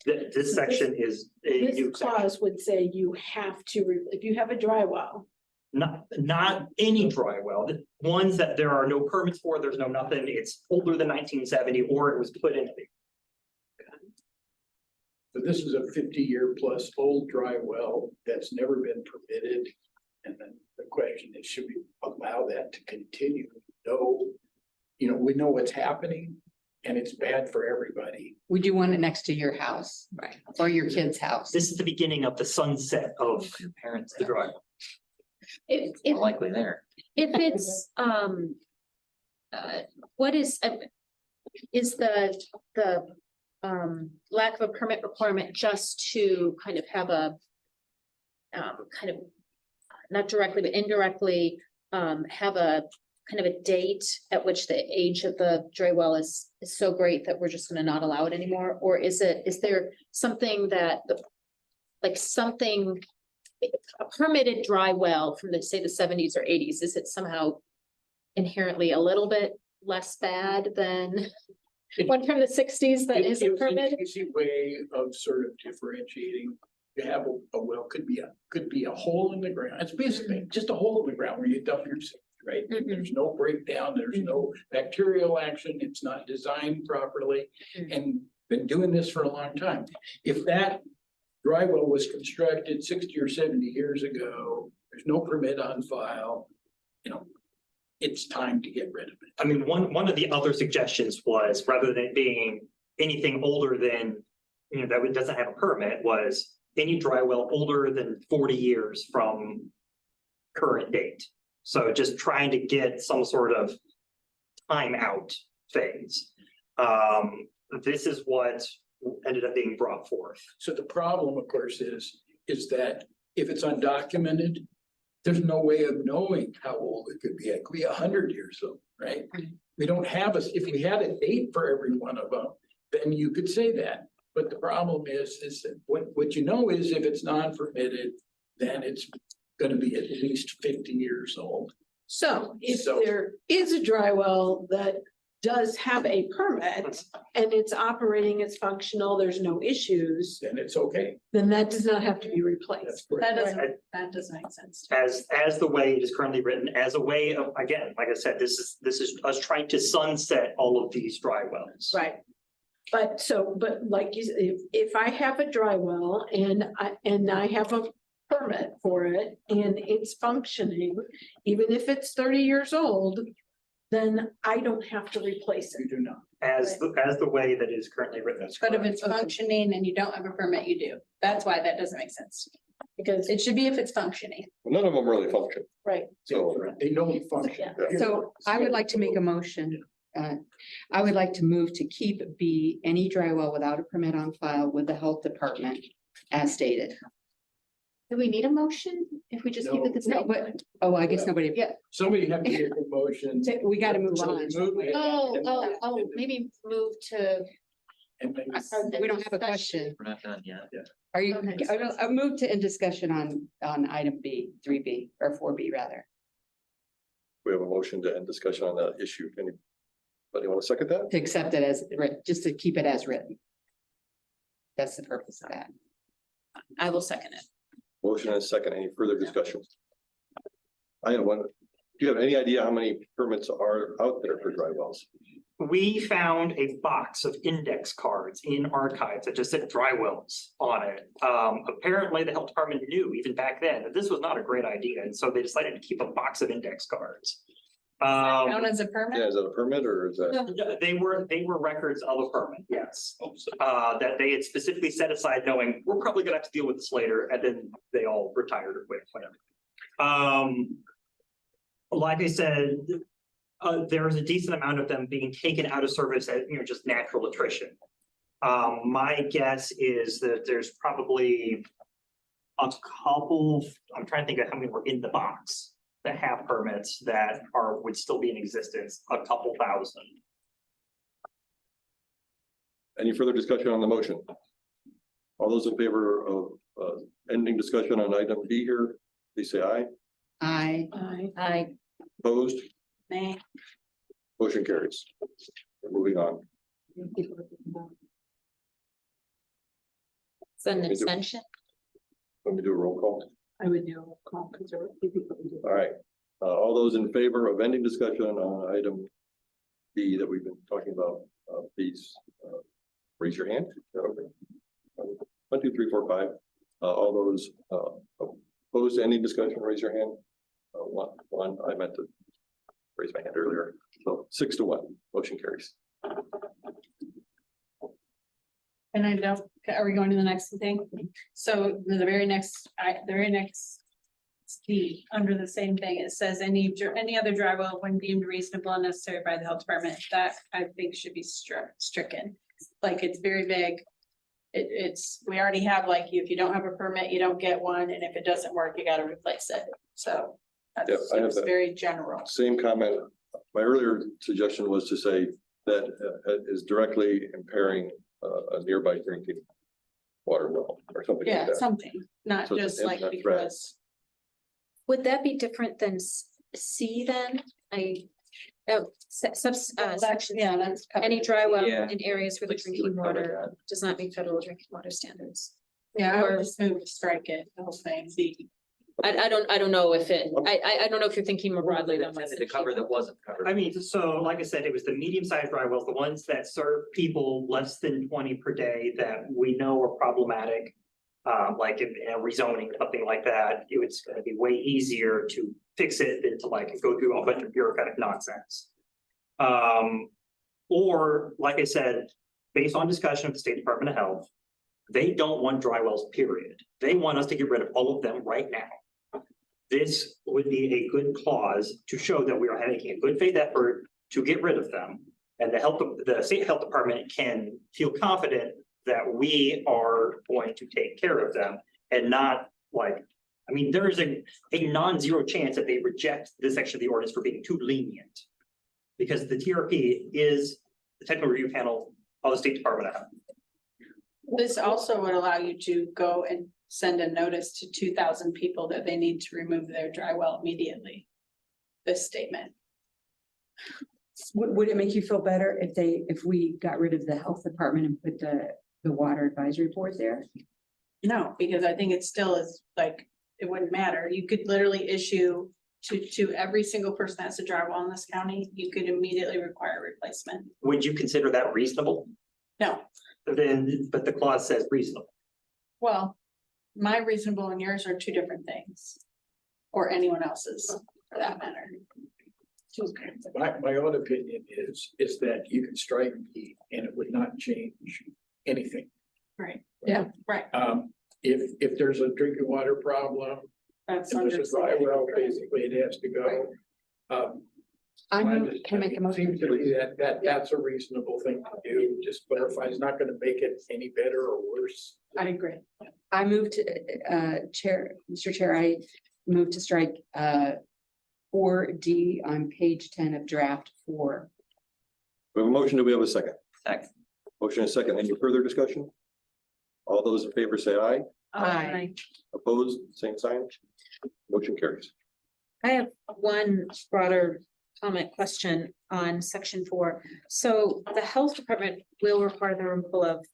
This section is a new This section. clause would say you have to, if you have a dry well, Not any dry well, the ones that there are no permits for, there's no nothing, it's older than 1970, or it was put in. But this is a 50-year plus old dry well that's never been permitted. And then the question is, should we allow that to continue? No, we know what's happening and it's bad for everybody. Would you want it next to your house? Right. Or your kid's house? This is the beginning of the sunset of Your parents, the dry well. more likely there. If it's, what is the lack of a permit requirement just to kind of have a kind of, not directly, but indirectly, have a kind of a date at which the age of the dry well is so great that we're just gonna not allow it anymore? Or is there something that a permitted dry well from say the 70s or 80s, is it somehow inherently a little bit less bad than one from the 60s that It- isn't it's an permitted? easy way of sort of differentiating. You have a well, could be a hole in the ground. It's basically just a hole in the ground where you dump your seed, right? Mhm. There's no breakdown, there's no bacterial action, it's not designed properly, and been doing this for a long time. If that dry well was constructed 60 or 70 years ago, there's no permit on file, it's time to get rid of it. I mean, one of the other suggestions was, rather than it being anything older than, that doesn't have a permit, was any dry well older than 40 years from current date. So just trying to get some sort of timeout phase. This is what ended up being brought forth. So the problem, of course, is that if it's undocumented, there's no way of knowing how old it could be. It could be 100 years old, right? We don't have if we had a date for every one of them, then you could say that. But the problem is that what you know is if it's non-permitted, then it's gonna be at least 50 years old. so if So- there is a dry well that does have a permit and it's operating, it's functional, there's no issues, Then it's okay. then that does not have to be That's replaced. correct. That doesn't make sense. As the way it is currently written, as a way of, again, like I said, this is us trying to sunset all of these dry wells. Right. But like you said, if I have a dry well and I have a permit for it and it's functioning, even if it's 30 years old, then I don't have to replace You it. do not. As the way that is currently written. That's But if correct. it's functioning and you don't have a permit, you do. That's why that doesn't make sense. Because, It should be if it's functioning. None of them really function, right, so. They don't function. So I would like to make a motion. I would like to move to keep B, any dry well without a permit on file with the health department as stated. Do we need a motion if we just keep it the No, same? but, I guess nobody, yeah, Somebody have to make a motion. we gotta move So on. move it. Maybe move to, And then We don't have a question. We're not done yet. Are you, Okay. I moved to in discussion on item B, 3B, or 4B rather. We have a motion to end discussion on that issue. Anybody want to second that? To accept it as written, just to keep it as written. That's the purpose of that. I will second it. Motion and a second. Any further discussion? I have one. Do you have any idea how many permits are out there for dry wells? we found a box of index cards in archives that just said dry wells on it. Apparently the health department knew even back then that this was not a great idea, and so they decided to keep a box of index cards. Known as a permit? Yeah, is that a permit or is that? They were records of a permit, yes. That they had specifically set aside knowing we're probably gonna have to deal with this later, and then they all retired or quit, whatever. Like I said, there's a decent amount of them being taken out of service at, just natural attrition. My guess is that there's probably a couple, I'm trying to think of how many were in the box that have permits that would still be in existence, a couple thousand. Any further discussion on the motion? All those in favor of ending discussion on item B here, please say aye. I, Opposed? Nay. Motion carries. We're moving on. It's an extension. Let me do a roll call. I would do a call because there were a few people who did. All right. All those in favor of ending discussion on item B that we've been talking about, please raise your hand. Okay. 1, 2, 3, 4, 5. All those opposed to ending discussion, raise your hand. One. I meant to raise my hand earlier. So 6-1, motion carries. And I don't, are we going to the next thing? So the very next D, under the same thing, it says any other dry well when deemed reasonable and necessary by the health department, that I think should be stricken. Like, it's very vague. We already have, like, if you don't have a permit, you don't get one, and if it doesn't work, you gotta replace it. So Yep, that's I have it's that. very general. Same comment. My earlier suggestion was to say that is directly impairing a nearby drinking water well or something like Yeah, that. something, not So it's just an like infinite threat. because. Would that be different than C then? Section, Yeah, that's. covered. any dry well Yeah. in areas where the Let's see drinking what covered water does not meet federal drinking water standards. Yeah, I or- would just move to strike it, the whole thing, D. I don't know if I don't know if you're thinking more broadly than. what's Intended in to cover here. that wasn't covered. I mean, so like I said, it was the medium-sized dry wells, the ones that serve people less than 20 per day that we know are problematic. Like in a rezoning, something like that, it's gonna be way easier to fix it than to like go through a bunch of bureaucratic nonsense. Or like I said, based on discussion with the State Department of Health, they don't want dry wells, period. They want us to get rid of all of them right now. This would be a good clause to show that we are having a good faith effort to get rid of them. And the state health department can feel confident that we are going to take care of them and not like, I mean, there is a non-zero chance that they reject this section of the ordinance for being too lenient. Because the TRP is the technical review panel of the State Department of Health. This also would allow you to go and send a notice to 2,000 people that they need to remove their dry well immediately. This statement. would it make you feel better if we got rid of the health department and put the water advisory board there? No, because I think it still is like, it wouldn't matter. You could literally issue to every single person that's a dry well in this county, you could immediately require replacement. Would you consider that reasonable? No, Then, but the clause says reasonable. well, my reasonable and yours are two different things. Or anyone else's for that matter. My own opinion is that you can strike B and it would not change anything. Right. Yeah. Right. If there's a drinking water problem, That's if there's a dry well, basically it has to go. Can I make a motion? Seems to me that's a reasonable thing to do, just clarify, it's not gonna make it any better or worse. I agree. I moved to, Mr. Chair, I moved to strike 4D on page 10 of draft 4. We have a motion. Do we have a second? Second. Motion and second. Any further discussion? All those in favor say aye. Aye. Opposed, same sign. Motion carries. I have one broader comment question on section 4. So the health department will require the removal of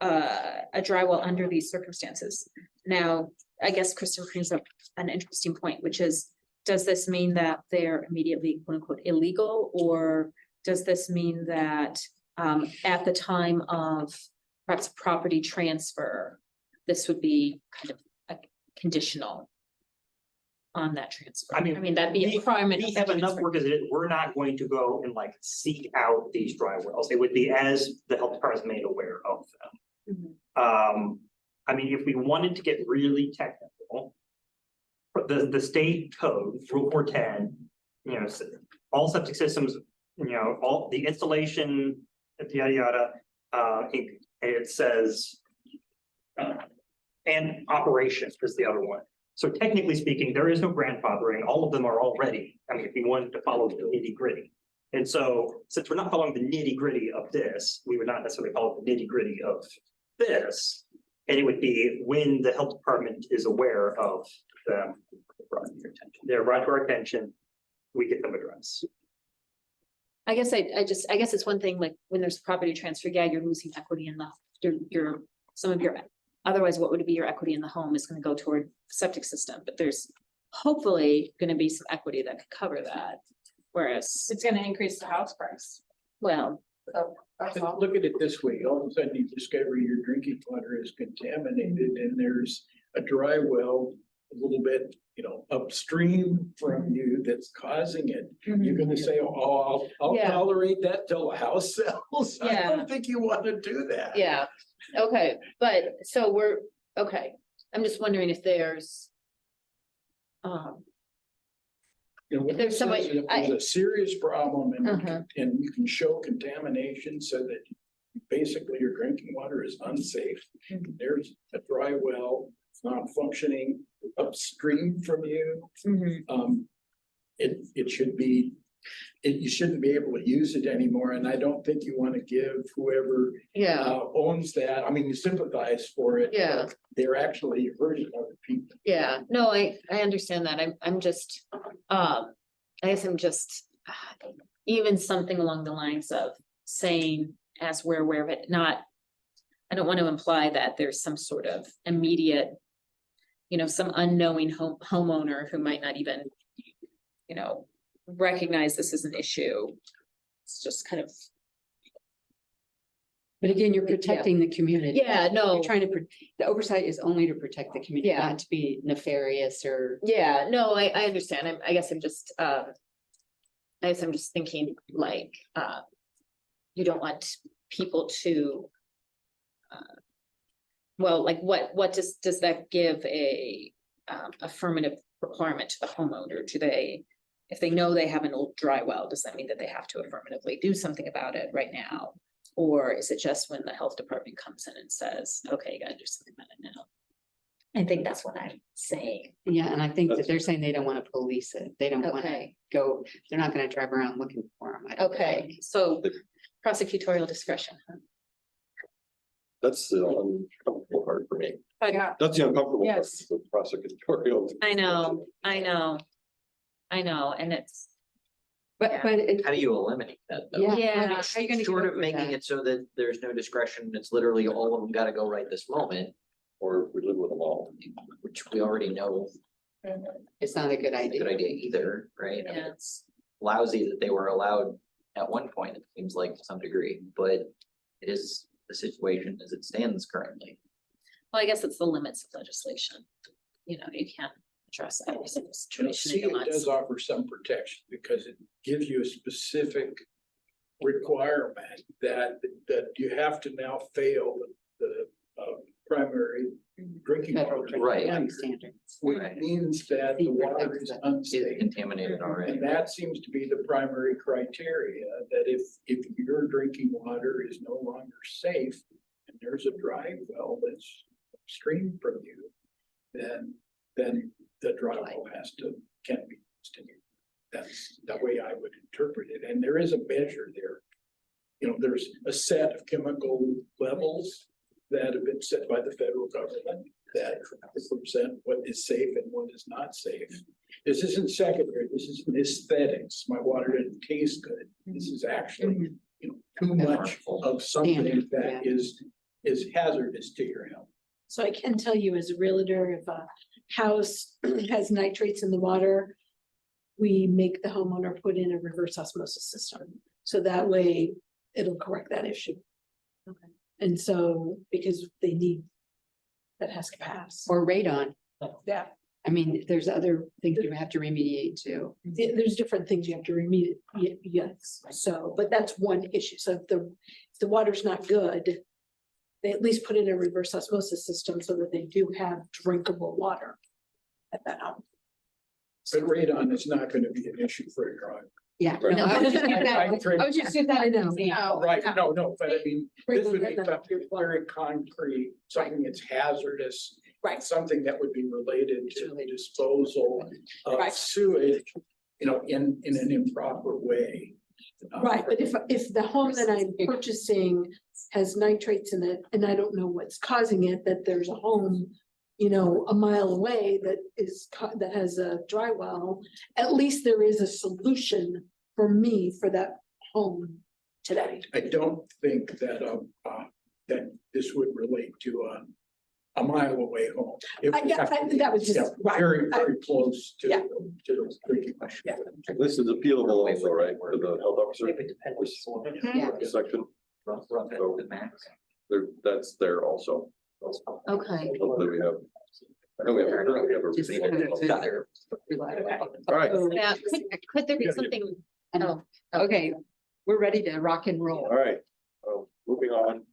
a dry well under these circumstances. Now, I guess Kristen brings up an interesting point, which is, does this mean that they're immediately quote unquote illegal? Or does this mean that at the time of perhaps property transfer, this would be kind of a conditional on that transfer? I mean, that'd be a requirement. We of the have enough transfer. work as it is. We're not going to go and like seek out these dry wells. It would be as the health department is made aware of them. I mean, if we wanted to get really technical, the state code, Rule 410, you know, all septic systems, you know, all the installation, yada, yada, it says, and operation is the other one. So technically speaking, there is no grandfathering. All of them are already, I mean, if we wanted to follow the nitty gritty. And so since we're not following the nitty gritty of this, we would not necessarily follow the nitty gritty of this. And it would be when the health department is aware of them, they're brought to our attention, we get them addressed. I guess I guess it's one thing, like, when there's property transfer, yeah, you're losing equity in the, some of your, otherwise, what would be your equity in the home is gonna go toward septic system, but there's hopefully gonna be some equity that could cover that. Whereas, It's gonna increase the house price. well, Look at it this way, all of a sudden you discover your drinking water is contaminated and there's a dry well a little bit, you know, upstream from you that's causing it. You're gonna say, oh, I'll Yeah. tolerate that till the house sells. I Yeah. don't think you wanna do that. yeah, okay, but so okay, I'm just wondering if there's. You know, what There's it some way- says is if there's a serious problem Uh-huh. and you can show contamination so that basically your drinking water is unsafe. Mhm. There's a dry well, it's not functioning upstream from you. It should be, you shouldn't be able to use it anymore, and I don't think you want to give whoever Yeah, owns that, I mean, you sympathize for it. Yeah. but they're actually hurting other people. yeah, no, I understand that, I'm just, I guess I'm just. Even something along the lines of saying, as we're aware of it, not. I don't want to imply that there's some sort of immediate. You know, some unknowing homeowner who might not even, you know, recognize this as an issue. It's just kind of, But again, you're protecting the community. yeah, no, You're trying to, the oversight is only to protect the community, Yeah. not to be nefarious or. yeah, no, I understand, I guess I'm just, thinking like, you don't want people to. Well, like what does that give a affirmative requirement to the homeowner? Do they, if they know they have an old dry well, does that mean that they have to affirmatively do something about it right now? Or is it just when the health department comes in and says, okay, you gotta do something about it now? I think that's what I'm saying. Yeah, and I think that they're saying they don't want to police it. They don't want to Okay. go, they're not going to drive around looking for them. Okay, so prosecutorial discretion. Huh? That's the uncomfortable part for me. Yeah. That's the uncomfortable part, Yes. the prosecutorial. I know, and it's, But it, How do you eliminate that though? yeah. Yeah. How are you gonna Short get of over making that? it so that there's no discretion, it's literally all of them gotta go right this moment, Or if we live with them all. which we already know It's not a good isn't a idea. good idea either, right? I mean, Yeah. it's lousy that they were allowed at one point, it seems like to some degree, but it is the situation as it stands currently. well, I guess it's the limits of legislation. You know, you can't address every single You know, situation at it once. does offer some protection because it gives you a specific requirement that you have to now fail the primary drinking Federal water. drinking Right. water standards. Which Right. means that the water is Is unsafe. contaminated already. And that seems to be the primary criteria, that if your drinking water is no longer safe and there's a dry well that's upstream from you, then the dry well can be used. That's the way I would interpret it. And there is a measure there. You know, there's a set of chemical levels that have been set by the federal government that represent what is safe and what is not safe. This isn't secondary, this is aesthetics. My water doesn't taste good. This is actually, you know, too much of something that is hazardous to your health. So I can tell you as a realtor, if a house has nitrates in the water, we make the homeowner put in a reverse osmosis system. So that way it'll correct that issue. Okay. And so, because they need, that has to pass. Or radon. Yeah. I mean, there's other things you have to remediate too. There's different things you have to remediate, yes, so, but that's one issue, so if the water's not good. They at least put in a reverse osmosis system so that they do have drinkable water at that home. But radon is not gonna be an issue for a drive. Yeah. no, I was just using that- I was just using that as an example. Right, no, but I mean, this would be Radon, something very concrete, something that's hazardous. Right. Something that would be related to the disposal of Right. sewage, in an improper way. Right, but if the home that I'm purchasing has nitrates in it, and I don't know what's causing it, that there's a home. A mile away that that has a dry well, at least there is a solution for me for that home today. I don't think that, that this would relate to a mile away home. It would have to be, That was just, yeah, right, very, very close to, Yeah. to the drinking. Yeah. This is appealable also, right, to the health officer It depends. Yeah. section, The max. that's there also. Okay. Hopefully we have. I know we have a. Just kind of reliable. All right, Yeah, could there be something, oh, Okay, we're ready to rock and roll. all right, moving on.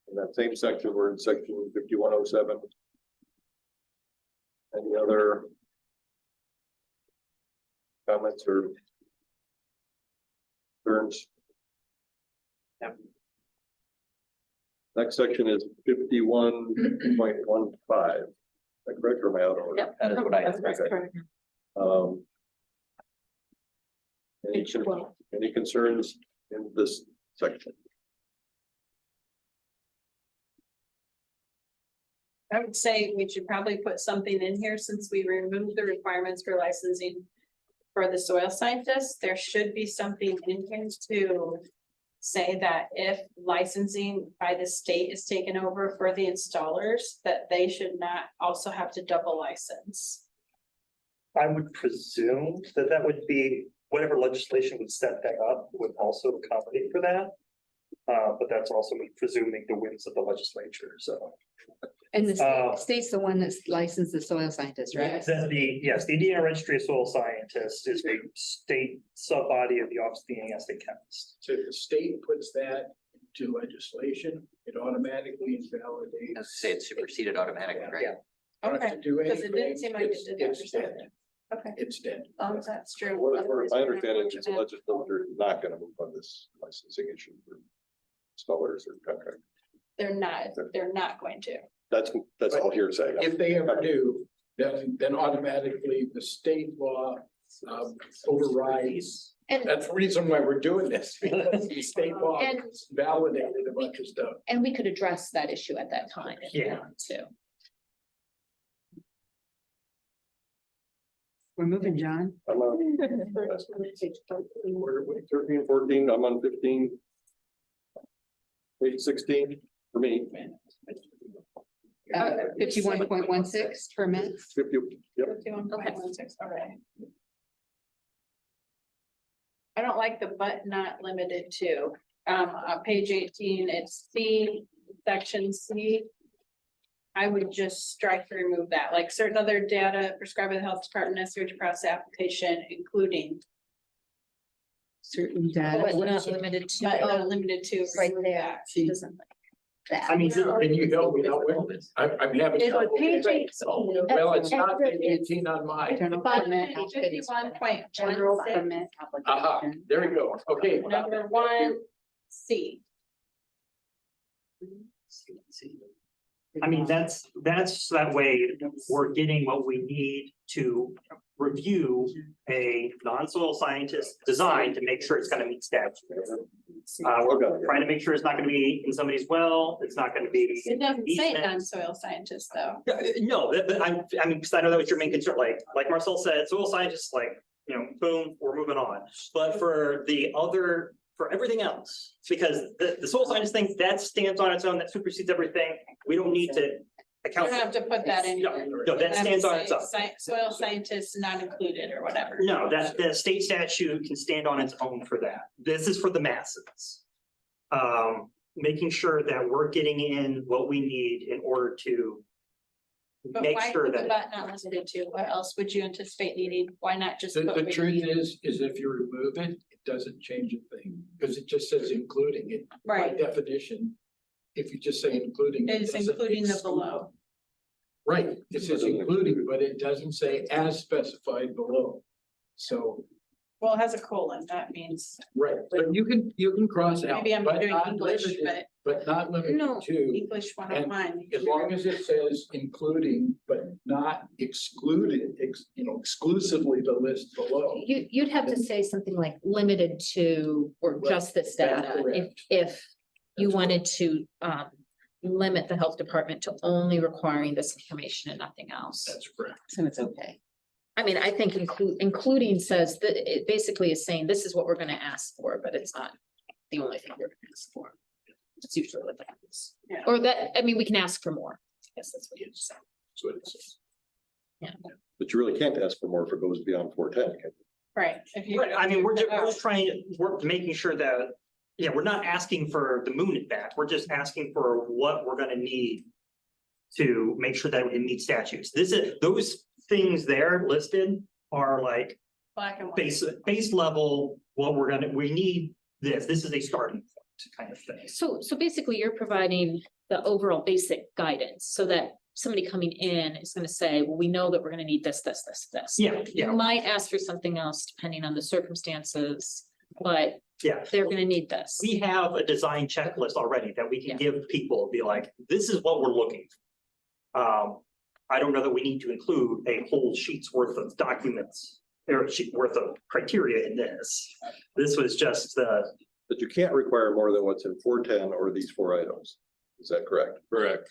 In that same section, we're in section 5107. Any other comments or concerns? Next section is 51.15. Is that correct, or am I out of order? Yep, that is what I. That's correct. Any Page 12. any concerns in this section? I would say we should probably put something in here since we removed the requirements for licensing. For the soil scientists, there should be something in here to say that if licensing by the state is taken over for the installers, that they should not also have to double license. I would presume that that would be, whatever legislation would set that up would also accommodate for that. But that's also me presuming the whims of the legislature, so. And the state's the one that's licensed the soil scientist, right? Yes, the Indiana Registry of Soil Scientists is a state sub-body of the Office of the Indiana State Chemist. So if the state puts that into legislation, it automatically invalidates. Let's say it's superseded automatically, right? Yeah. Don't have to do Because it didn't anything, seem like it it's- did it's that. dead. Okay, It's dead. that's true. My understanding is the legislature is not gonna move on this licensing issue for installers or contractors. They're not going to. That's all hearsay. If they ever do, then automatically the state law overrides. and, That's the reason why we're doing this, because the state law And- validated a bunch of stuff. and we could address that issue at that time. if we Yeah. wanted to. We're moving, John. I'm on, we're 13, 14, I'm on 15. Page 16 for me, 51.16 permits. 50, yep. 51.16, all right. I don't like the but not limited to, on page 18, it's C, section C. I would just strike to remove that, like certain other data prescribed by the health department necessary to process application, including. Certain But data. not limited to. But not limited to. Right remove there. that. She doesn't like that. I mean, Can you help me out with? I'm having. It's trouble. page 18. Well, it's not page 18 on mine. General But permit 51.16. General permit Aha, application. there we go. Okay. Number 1C. I mean, that's that way we're getting what we need to review a non-soil scientist design to make sure it's gonna meet statute. We're trying to make sure it's not gonna be in somebody's well, it's not gonna be. It doesn't say easement. non-soil scientist though. No, I mean, because I know that was your main concern, like Marcel said, soil scientists, boom, we're moving on. But for everything else, because the soil scientist thing, that stands on its own, that supersedes everything. We don't need to You don't have to put that in. No, here. no, that You have to stands on say its own. Soil scientists not included or whatever. No, that the state statute can stand on its own for that. This is for the masses. Making sure that we're getting in what we need in order to But make why sure put the that, but not limited to? What else would you anticipate needing? Why not just? The, put the what you truth need? is if you remove it, it doesn't change a thing, because it just says including it. By Right, definition, if you just say including. It it's doesn't including the exclude. below. Right, it says including, but it doesn't say as specified below. So, Well, it has a colon, that means right, but you can cross out. maybe I'm but doing not English, limited- but But not limited No, to, English 101. as long as it says including, but not excluded, exclusively the list below. You'd have to say something like limited to, or Right, just this that's data, correct. if you That's wanted to, limit the health department to only requiring this information and nothing else. That's correct. So it's okay. I mean, I think including says that it basically is saying this is what we're gonna ask for, but it's not the only thing we're gonna ask for. It's usually what that is. Yeah. Or that, I mean, we can ask for more. I guess that's what you just said. That's what it says. But you really can't ask for more if it goes beyond 410. Right. If you- I mean, we're just trying, we're making sure that, yeah, we're not asking for the moon and back. We're just asking for what we're gonna need to make sure that it meets statutes. Those things there listed are like Black and white. base level, we need this is a starting point kind of thing. So basically you're providing the overall basic guidance so that somebody coming in is gonna say, well, we know that we're gonna need this. Yeah, You yeah, might ask for something else depending on the circumstances, but yeah. they're gonna need this. We have a design checklist already that we Yeah. can give people, be like, this is what we're looking for. I don't know that we need to include a whole sheet's worth of documents or a sheet worth of criteria in this. This was just But you can't require more than what's in 410 or these 4 items. Is that correct? Correct.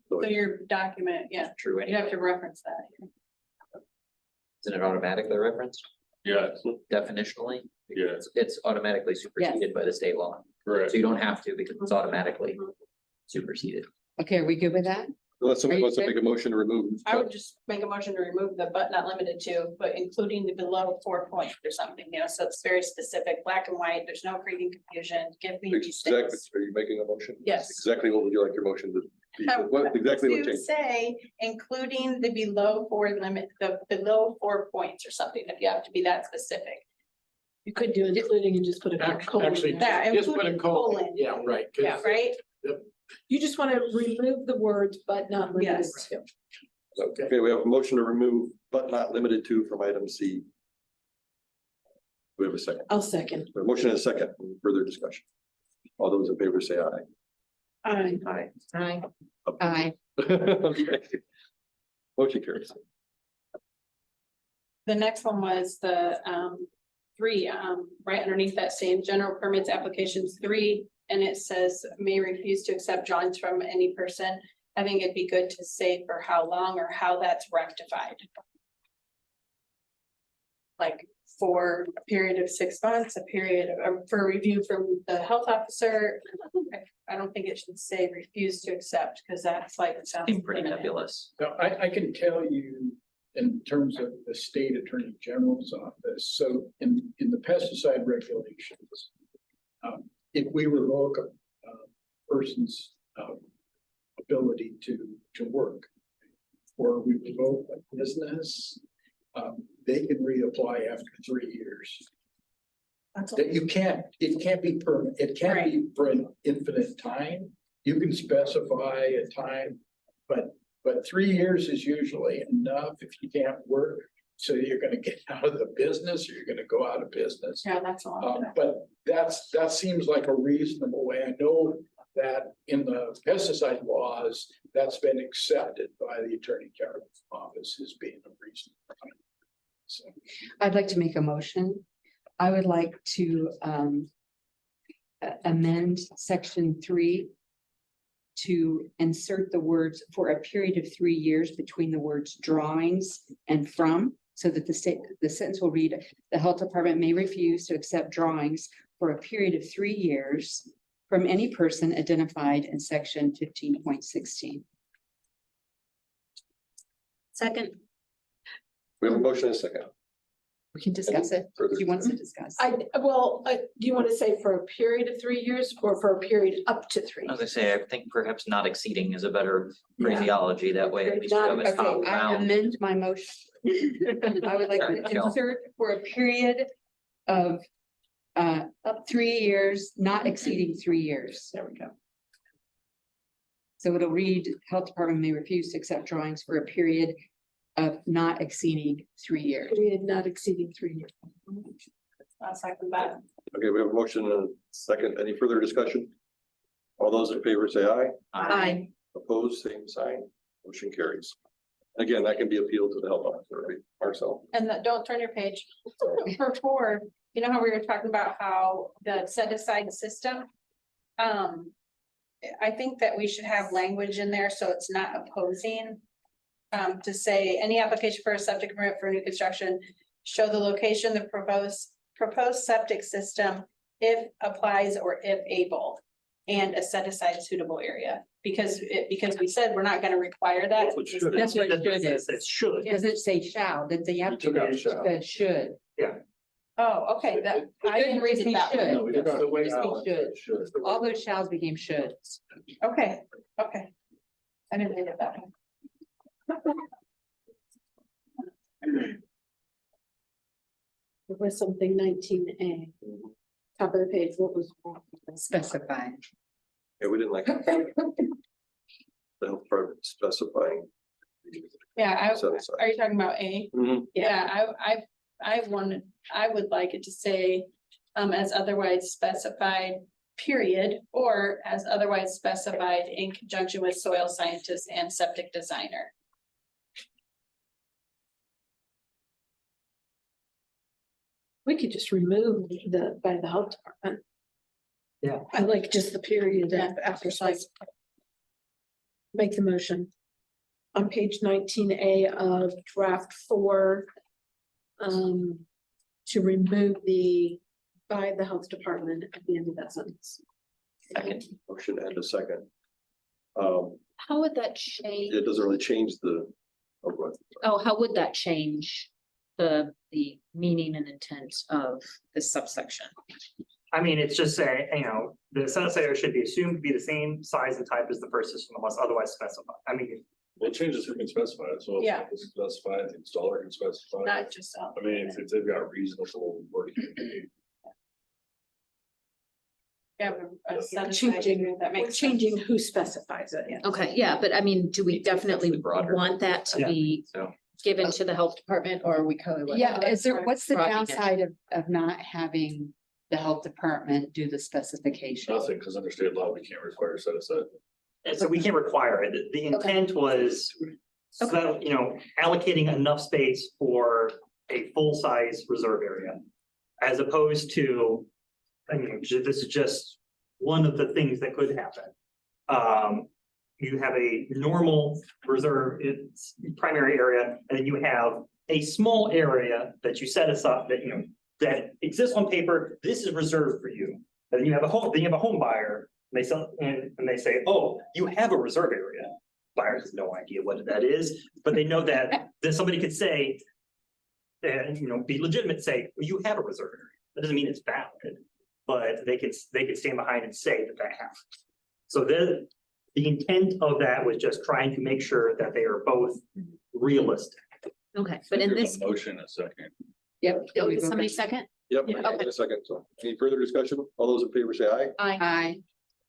So your document, yeah, True, you have to reference that. isn't it automatically referenced Yeah, definitionally? Yeah. It's automatically superseded by the state law, correct. so you don't have to because it's automatically superseded. Okay, are we good with that? Unless somebody Are you wants to good? make a motion to remove. I would just make a motion to remove the but not limited to, but including the below 4 points or something, so it's very specific, black and white, there's no creating confusion, give me these Exactly, things. are you making a motion? Yes. Exactly what would you like your motion to be? I What, exactly what To change? say, including the below 4 limit, the below 4 points or something, if you have to be that specific. You could do including and just put a colon. Actually, Yeah, just put a including colon, colon. yeah, right. 'cause- Yeah, right? You just want to remove the words, but not limited Yes. to. Okay. Okay, we have a motion to remove, but not limited to from item C. We have a second. I'll second. A motion and a second. Any further discussion? All those in favor say aye. Aye. Aye. Aye. Aye. Okay. Motion carries. The next one was the 3, right underneath that same general permits applications 3. And it says may refuse to accept drawings from any person. I think it'd be good to say for how long or how that's rectified. Like for a period of 6 months, a period for review from the health officer. I don't think it should say refuse to accept because that's like, it sounds Seems pretty limited. nebulous. Now, I can tell you in terms of the state attorney general's office, so in the pesticide regulations. If we revoke a person's ability to work. Or we revoke a business, they can reapply after 3 years. That's all. That it can't be permanent, it can't be for an infinite time. You can specify a time, but 3 years is usually enough if you can't work. So you're gonna get out of the business or you're gonna go out of business. Yeah, that's all. But that seems like a reasonable way. I know that in the pesticide laws, that's been accepted by the Attorney General's office as being a reasonable time. So. I'd like to make a motion. I would like to amend section 3 to insert the words for a period of 3 years between the words drawings and from, so that the sentence will read, the health department may refuse to accept drawings for a period of 3 years from any person identified in section 15.16. Second, We have a motion and a second. We can discuss it. Further Do you want to discuss? do you want to say for a period of 3 years or for a period up to 3? I was gonna say, I think perhaps not exceeding is a better Yeah. phraseology, that way at least you have a top Okay, I bound. amend my motion. I would like There to you go. insert for a period of up 3 years, not exceeding 3 years. There we go. So it'll read, health department may refuse to accept drawings for a period of not exceeding 3 years. Period not exceeding 3 years. I'll second that. Okay, we have a motion and a second. Any further discussion? All those in favor say aye. Aye. Opposed, same sign. Motion carries. Again, that can be appealed to the health officer, right? Marcel. And don't turn your page. For 4, you know how we were talking about how the set aside system? I think that we should have language in there, so it's not opposing. To say any application for a septic permit for new construction, show the location, the proposed septic system. If applies or if able, and a set aside suitable area, because we said we're not gonna require that. That's what should. That's what should is. It should. It doesn't say shall, that they have We took out shall. That should. Oh, okay, that, I didn't read it that way. Should. No, we took out The way shall, should. should. All those shalls became shoulds. Okay. I didn't read it that way. There was something 19A. Top of the page, what was? Specified. Yeah, we didn't like. The health department specifying. Yeah, Set aside. are you talking about A? Mhm. Yeah, I would like it to say, as otherwise specified, period, or as otherwise specified in conjunction with soil scientist and septic designer. We could just remove the by the health department. Yeah. I like just the period Yeah. after slice. Make the motion. On page 19A of draft 4. To remove the by the health department at the end of that sentence. Second. Motion and a second. how would that change? It doesn't really change the. Oh, go ahead. Oh, how would that change the meaning and intent of this subsection? I mean, it's just saying, the set aside area should be assumed to be the same size and type as the first system unless otherwise specified. I mean, Well, changes who can specify it, so. Yeah. It's specified, the installer can specify. Not just. I mean, if they've got reasonable wording. Yeah, a set aside Changing, that we're makes changing who specifies it, yeah. Okay, yeah, but I mean, do we Maybe that's definitely the broader- want that to Yeah. be So. given to the health department, or are we kind of like? Yeah, is there, what's the Broadening it. downside of not having the health department do the specification? Nothing, because under state law, we can't require set aside. and so we can't require it. The intent was. So, allocating enough space for a full-size reserve area. As opposed to, this is just one of the things that could happen. You have a normal reserve, it's primary area, and then you have a small area that you set aside that, that exists on paper, this is reserved for you. And then you have a home buyer, and they sell, and they say, oh, you have a reserve area. Buyer has no idea what that is, but they know that somebody could say. And, be legitimate, and say, well, you have a reserve area. That doesn't mean it's valid, but they could stand behind and say that they have. So the intent of that was just trying to make sure that they are both realistic. Okay, but in There's this, a motion, a second. Yep. did somebody second? Yep, Yeah. in a second. So any further discussion? All those in favor say aye. Aye.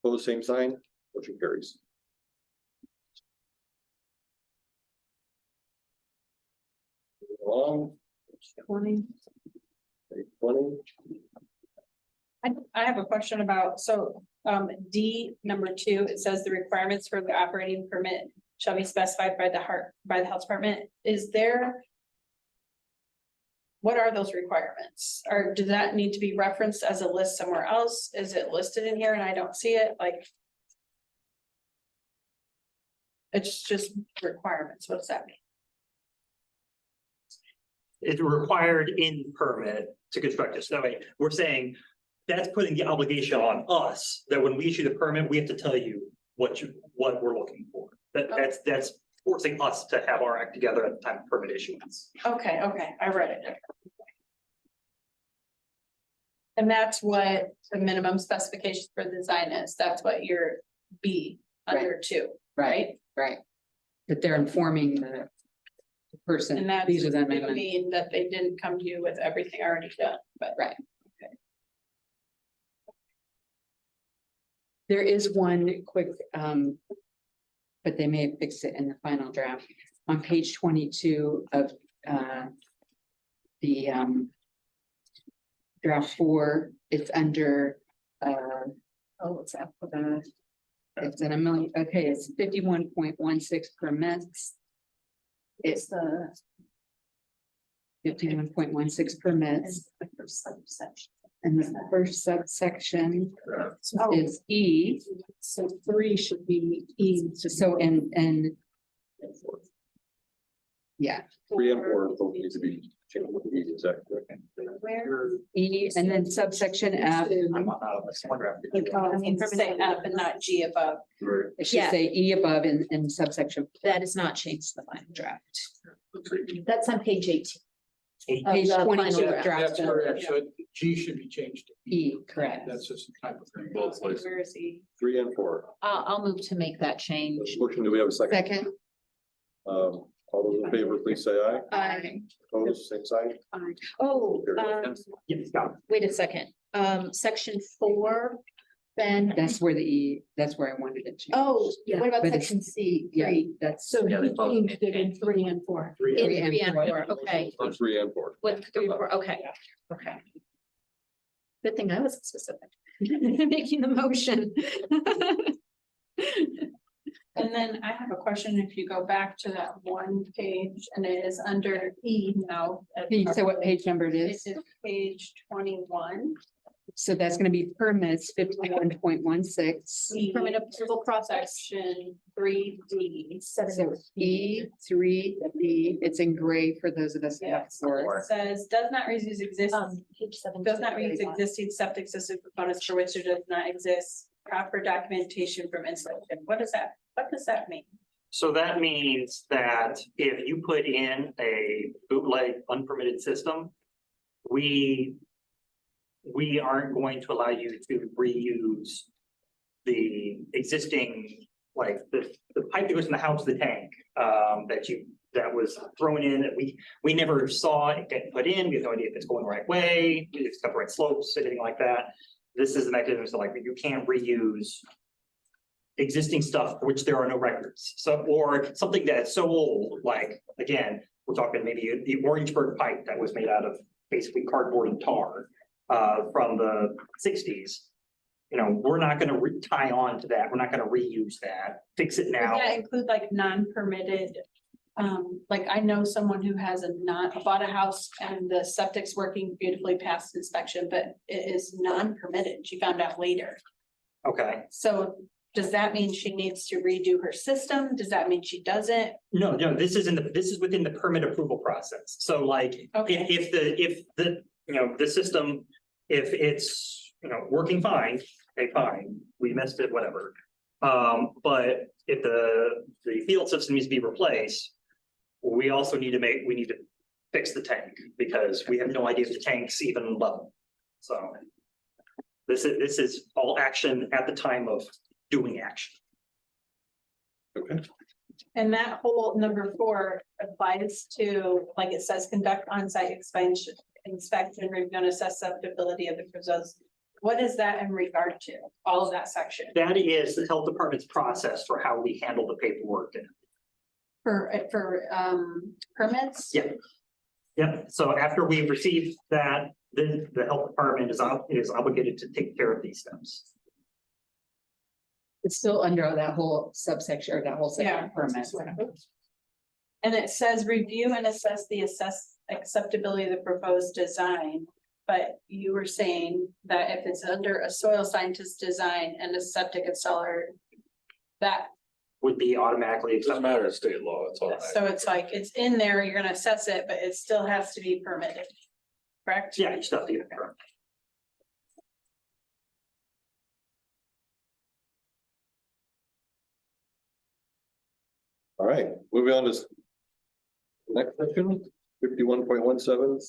Opposed, same sign. Motion carries. Moving along, 20. page 20. I have a question about, D number 2, it says the requirements for the operating permit shall be specified by the health department. Is there? What are those requirements? Or does that need to be referenced as a list somewhere else? Is it listed in here and I don't see it, like? It's just requirements, what does that mean? It's required in permit to construct it. So that way, we're saying that's putting the obligation on us, that when we issue the permit, we have to tell you what we're looking for. That's forcing us to have our act together at the time of permit issuance. Okay, I read it. And that's what the minimum specifications for the design is. That's what your B under two, right? Right. That they're informing the person, And that's these are the gonna amendments. mean that they didn't come to you with everything already done, but. Right. There is one quick, but they may have fixed it in the final draft. On page 22 of, the, draft 4, it's under, what's that? It's in a million, okay, it's 51.16 permits. It's the 51.16 permits. And the first subsection is E. So 3 should be E. So, and. Yeah, 3 and 4 both need to be changed. Is that correct? Where? E, and then subsection F, I'm not on this one draft. I mean, say F and not G above. it should say E above in subsection. That is not changed in the final draft. That's on page 18. Page the 22 final of draft. That's correct, so G should be changed to E. E, correct. That's just a type of thing. Both places. Where is he? 3 and 4. I'll move to make that change. Motion, do we have a second? Second, All those in favor, please say aye. Aye. Opposed, same sign. Oh, Yes, got it. wait a second. Section 4, then, that's where the E, that's where I wanted it to. Oh, what about But it's- section C? Yeah, Three? that's. So Yeah, he they both changed need it in 3 and 4. Three. in Three and 3 and four. 4, okay. 3 and 4. With 3 and 4, okay, okay. Good thing I wasn't specific. Making the motion. And then I have a question, if you go back to that one page and it is under E now. Can you say what page number it It is? is page 21. So that's gonna be permits 51.16. Permit approval process, section 3D. So E3D, it's in gray for those of us that have Yes, four. it says, does not reuse existing, Page 7. does not reuse existing septic system components for which there does not exist proper documentation from installation. What does that mean? So that means that if you put in a bootleg unpermitted system, we aren't going to allow you to reuse the existing, like the pipe that goes from the house to the tank, that was thrown in, that we never saw it get put in. We have no idea if it's going the right way, if it's got the right slopes, anything like that. This is the mechanism, so like you can't reuse existing stuff for which there are no records. So, or something that's so old, like, again, we're talking maybe the Orangeburg pipe that was made out of basically cardboard and tar from the 60s. You know, we're not gonna tie on to that. We're not gonna reuse that, fix it now. Would that include like non-permitted? Like I know someone who has bought a house and the septic's working beautifully past inspection, but it is non-permitted. She found out later. Okay, So does that mean she needs to redo her system? Does that mean she doesn't? no, this is within the permit approval process. So like, Okay. if the, you know, the system, if it's, you know, working fine, okay, fine, we missed it, whatever. But if the field system needs to be replaced, we also need to fix the tank, because we have no idea if the tank's even level. So this is all action at the time of doing action. Okay, And that whole number 4 applies to, like it says, conduct on-site inspection, review and assess acceptability of the proposals. What is that in regard to? All of that section That is the health department's process for how we handle the paperwork. for permits? Yeah. Yep, so after we receive that, then the health department is obligated to take care of these steps. It's still under that whole subsection or that whole Yeah. section permit. And it says review and assess the acceptability of the proposed design. But you were saying that if it's under a soil scientist design and a septic installer, that, Would be automatically It doesn't accepted. matter, it's state law, it's all. so it's like, it's in there, you're gonna assess it, but it still has to be permitted. Correct? Yeah, you still have to get it correct. All right, moving on to next section, 51.17,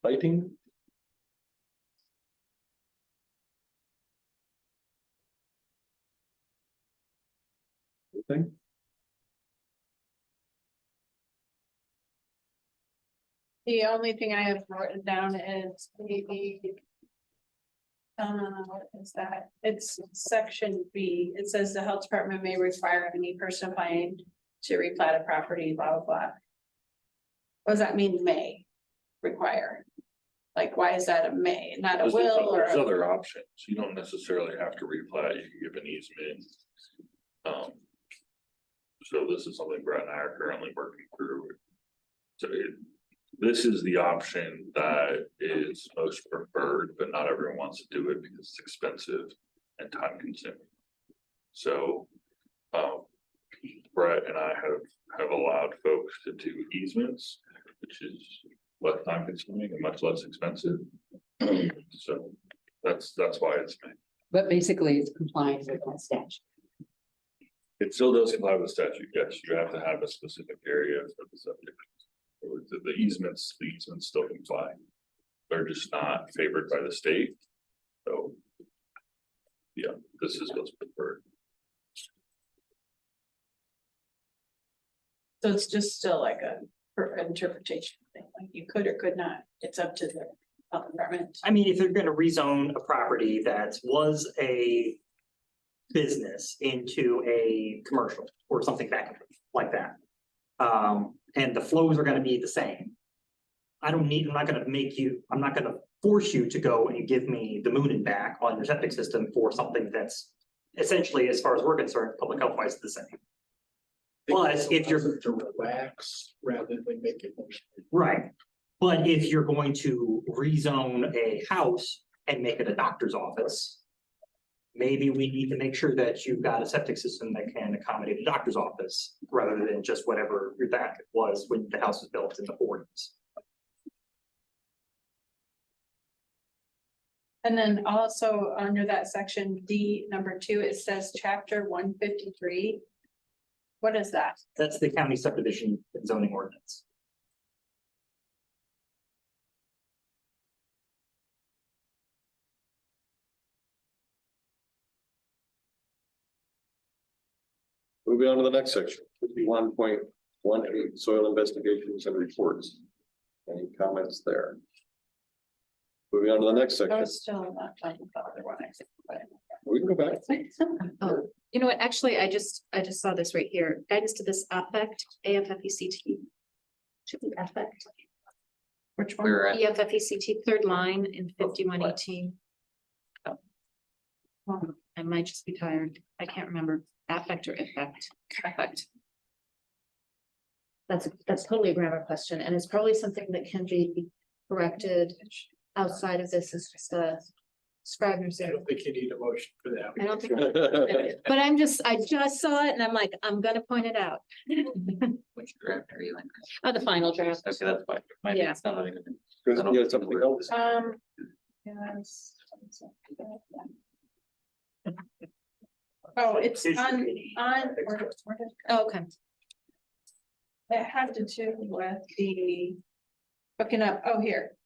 lighting. Anything? The only thing I have written down is maybe. What is that? It's section B. It says the health department may require any person applying to replat a property, blah, blah, blah. What does that mean, may require? Like, why is that a may, not a will or? There's other options. You don't necessarily have to replat. You can give an easement. So this is something Brett and I are currently working through. So this is the option that is most preferred, but not everyone wants to do it because it's expensive and time consuming. So, Brett and I have allowed folks to do easements, which is less time consuming and much less expensive. So that's why it's made. But basically it's complying with that statute. It still does comply with the statute, yes, you have to have a specific area for the subject. The easements still comply. They're just not favored by the state. So. Yeah, this is what's preferred. So it's just still like a interpretation thing, like you could or could not, it's up to the health department. I mean, if they're gonna rezone a property that was a business into a commercial or something like that. And the flows are gonna be the same. I'm not gonna force you to go and give me the moon and back on your septic system for something that's essentially, as far as we're concerned, public health wise, the same. But if you're to relax rather than make it. right, but if you're going to rezone a house and make it a doctor's office, maybe we need to make sure that you've got a septic system that can accommodate a doctor's office rather than just whatever your back was when the house was built in the 40s. And then also under that section D, number 2, it says chapter 153. What is that? That's the county subdivision and zoning ordinance. Moving on to the next section, 51.18, soil investigations and reports. Any comments there? Moving on to the next I section, was still not fine with the other one, I think, but. we can go back. Oh, you know what, actually, I just saw this right here, guidance to this affect, AFFECT. Should be affect, Which one? We're at, EFFECT, third line in 5118. I might just be tired, I can't remember, affect or effect, affect. That's totally a grammar question, and it's probably something that can be corrected outside of this, is just a Scrivener's I error. don't think you need a motion for that. I don't think, but I just saw it and I'm like, I'm gonna point it out. which draft are you in? Oh, the final draft. Okay, that's fine. Maybe Yeah. it's not even. Chris, you had something else? Yes. Oh, it's on. Oh, okay. It had to do with the. Looking up, oh, here,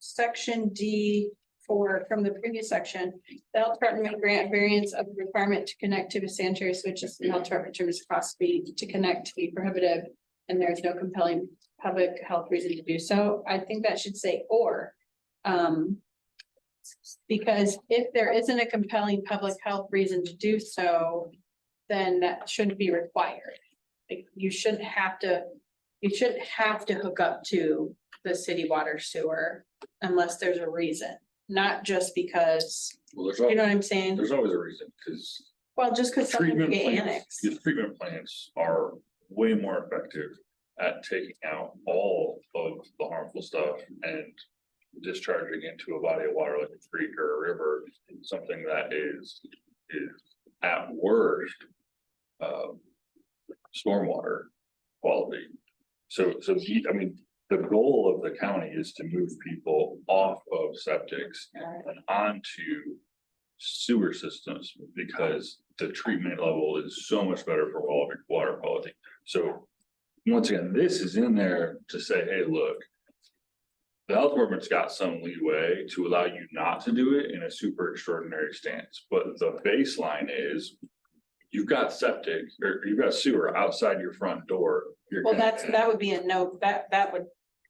Section D from the previous section, the health department may grant variance of the requirement to connect to the sanitary switches. The health department determines the cost to connect to be prohibitive. And there's no compelling public health reason to do so. I think that should say or. Because if there isn't a compelling public health reason to do so, then that shouldn't be required. Like, you shouldn't have to hook up to the city water sewer unless there's a reason, not just because, Well, you know what I'm saying? there's always a reason, because Well, just because something treatment get plants, annexed. these treatment plants are way more effective at taking out all of the harmful stuff and discharging into a body of water like a creek or a river, something that is at worst stormwater quality. So I mean, the goal of the county is to move people off of septics and onto sewer systems because the treatment level is so much better for water quality. So once again, this is in there to say, hey, look, the health department's got some leeway to allow you not to do it in a super extraordinary stance, but the baseline is you've got septic or you've got sewer outside your front door. Well, that would be a no, that would,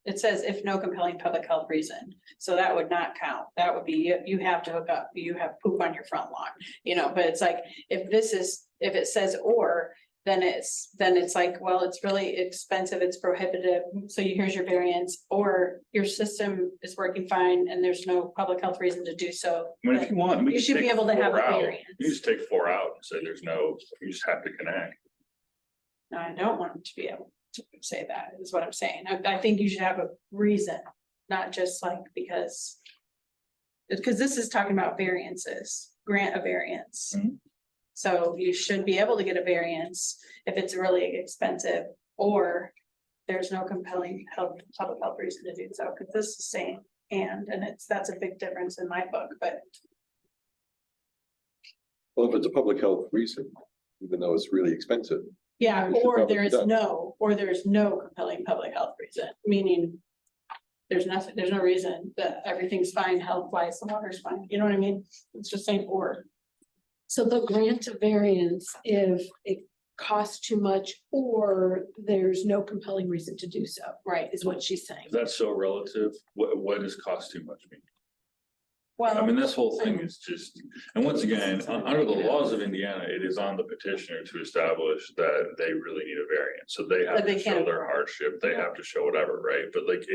it says if no compelling public health reason, so that would not count. That would be, you have to hook up, you have poop on your front lawn, you know, but it's like, if it says or, then it's like, well, it's really expensive, it's prohibitive, so here's your variance, or your system is working fine and there's no public health reason to do so. I mean, if you want, we You can should be take able to have 4 a out. variance. You just take 4 out and say there's no, you just have to connect. No, I don't want them to be able to say that, is what I'm saying. I think you should have a reason, not just like because. Because this is talking about variances, grant a variance. Mhm. So you should be able to get a variance if it's really expensive, or there's no compelling public health reason to do so, because this is saying and that's a big difference in my book, but. Well, if it's a public health reason, even though it's really expensive. Yeah, It should or probably there be is done. no compelling public health reason, meaning. There's nothing, there's no reason that everything's fine health wise, the water's fine, you know what I mean? It's just saying or. So the grant of variance if it costs too much or there's no compelling reason to do so, Right. is what she's saying. That's so relative. What does cost too much mean? I Well, mean, this whole thing is just, and once again, under the laws of Indiana, it is on the petitioner to establish that they really need a variance. So they have But they to show can't- their hardship, they have to show whatever, right? But like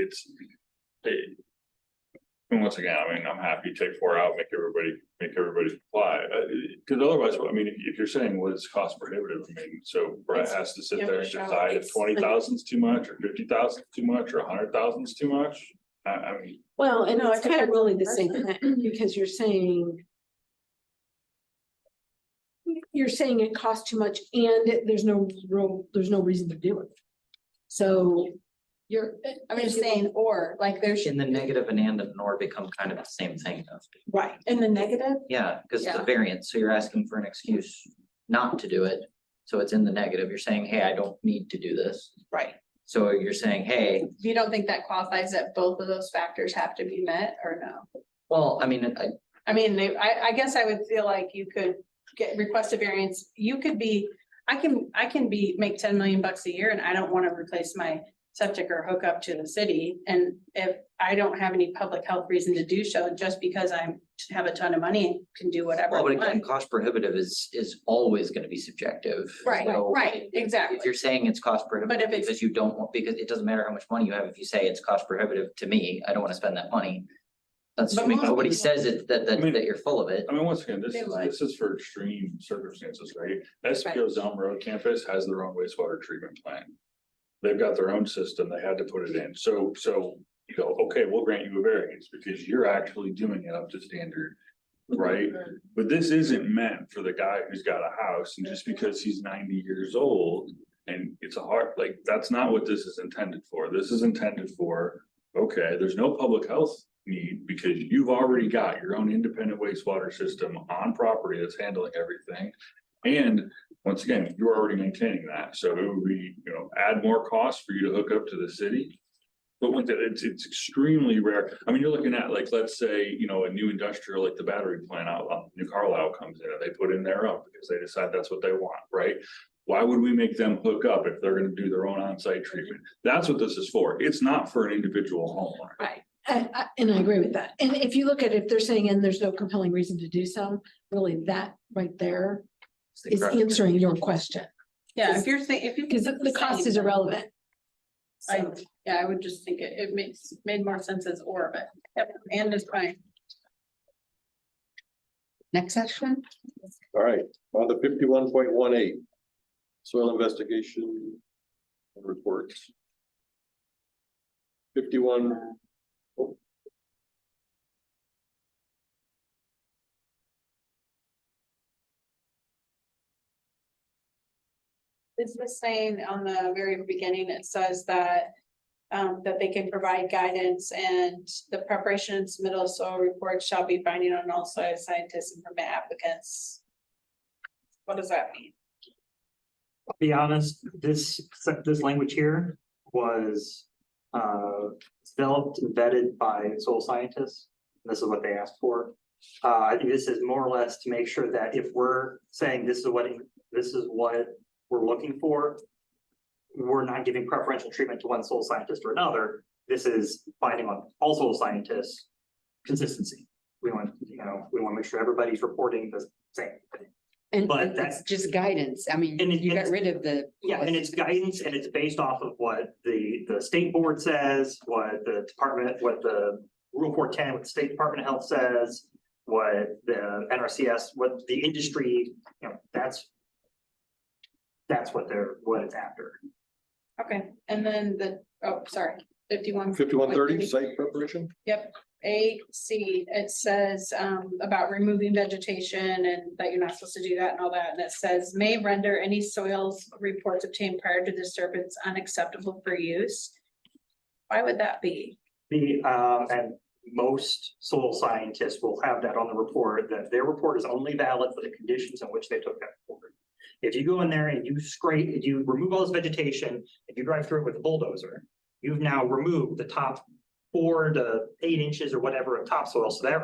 and once again, I mean, I'm happy, take 4 out, make everybody comply. Cause otherwise, I mean, if you're saying what is cost prohibitive, I mean, so Brett has to sit Yeah, there and sure. decide if It's 20,000 is too much or 50,000 is too much or 100,000 is too much. I mean, Well, and No, it's it kind of depends really on the the same thing, because you're saying. You're saying it costs too much and there's no reason to do it. So you're. I'm just saying or, like there's, In the negative and nor become kind of the same thing though. right, in the negative, Yeah, because it's Yeah. a variance, so you're asking for an excuse not to do it. So it's in the negative. You're saying, hey, I don't need to do this. right. So you're saying, hey, You don't think that qualifies that both of those factors have to be met or no? well, I mean, I mean, I guess I would feel like you could request a variance, you could be, I can make 10 million bucks a year and I don't want to replace my septic or hook up to the city. And if I don't have any public health reason to do so, just because I have a ton of money and can do whatever. well, I but again, want. cost prohibitive is always gonna be subjective. Right, So right, exactly. If you're saying it's cost But prohibitive if it's- because you don't want, because it doesn't matter how much money you have, if you say it's cost prohibitive to me, I don't wanna spend that money. That's But assuming most nobody people- says it, that I mean- you're full of it. I mean, once again, They would. this is for extreme circumstances, right? SPO's Elm Road campus has their own wastewater treatment plant. They've got their own system, they had to put it in, so, you go, okay, we'll grant you a variance because you're actually doing it up to standard. Right? But this isn't meant for the guy who's got a house and just because he's 90 years old. And it's a hard, like, that's not what this is intended for. This is intended for, okay, there's no public health need because you've already got your own independent wastewater system on property that's handling everything. And once again, you're already maintaining that, so it would be, add more costs for you to hook up to the city. But with it, it's extremely rare. I mean, you're looking at like, let's say, a new industrial, like the battery plant out on New Carlisle comes in and they put in their own because they decide that's what they want, right? Why would we make them hook up if they're gonna do their own on-site treatment? That's what this is for. It's not for an individual homeowner. Right, and I agree with that. And if you look at it, if they're saying, and there's no compelling reason to do so, really that right there It's the is crux. answering your question. Yeah, if you're saying, if you. Because the cost is irrelevant. So, I would just think it made more sense as or, but, yep, and is fine. Next section? All right, on the 51.18. Soil investigation and reports. 51. It's the saying on the very beginning, it says that that they can provide guidance and the preparation and submittal of soil reports shall be binding on all soil scientists and permit applicants. What does that mean? I'll be honest, this language here was developed and vetted by soil scientists. This is what they asked for. I think this is more or less to make sure that if we're saying this is what we're looking for, we're not giving preferential treatment to one soil scientist or another. This is binding on all soil scientists. Consistency. We want to make sure everybody's reporting the same thing. And But and that's- it's just guidance. I mean, And you got it's- rid of the. Yeah, and it's guidance and it's based off of what the state board says, what the department, what the Rule 410, what the State Department of Health says, what the NRCS, what the industry, that's what it's after. Okay, and then sorry, 51. 5130, site preparation? Yep, A, C, it says about removing vegetation and that you're not supposed to do that and all that, and it says may render any soils reports obtained prior to disturbance unacceptable for use. Why would that be? And most soil scientists will have that on the report, that their report is only valid for the conditions in which they took that report. If you go in there and you remove all this vegetation, and you drive through it with a bulldozer, you've now removed the top 4 to 8 inches or whatever of topsoil, so their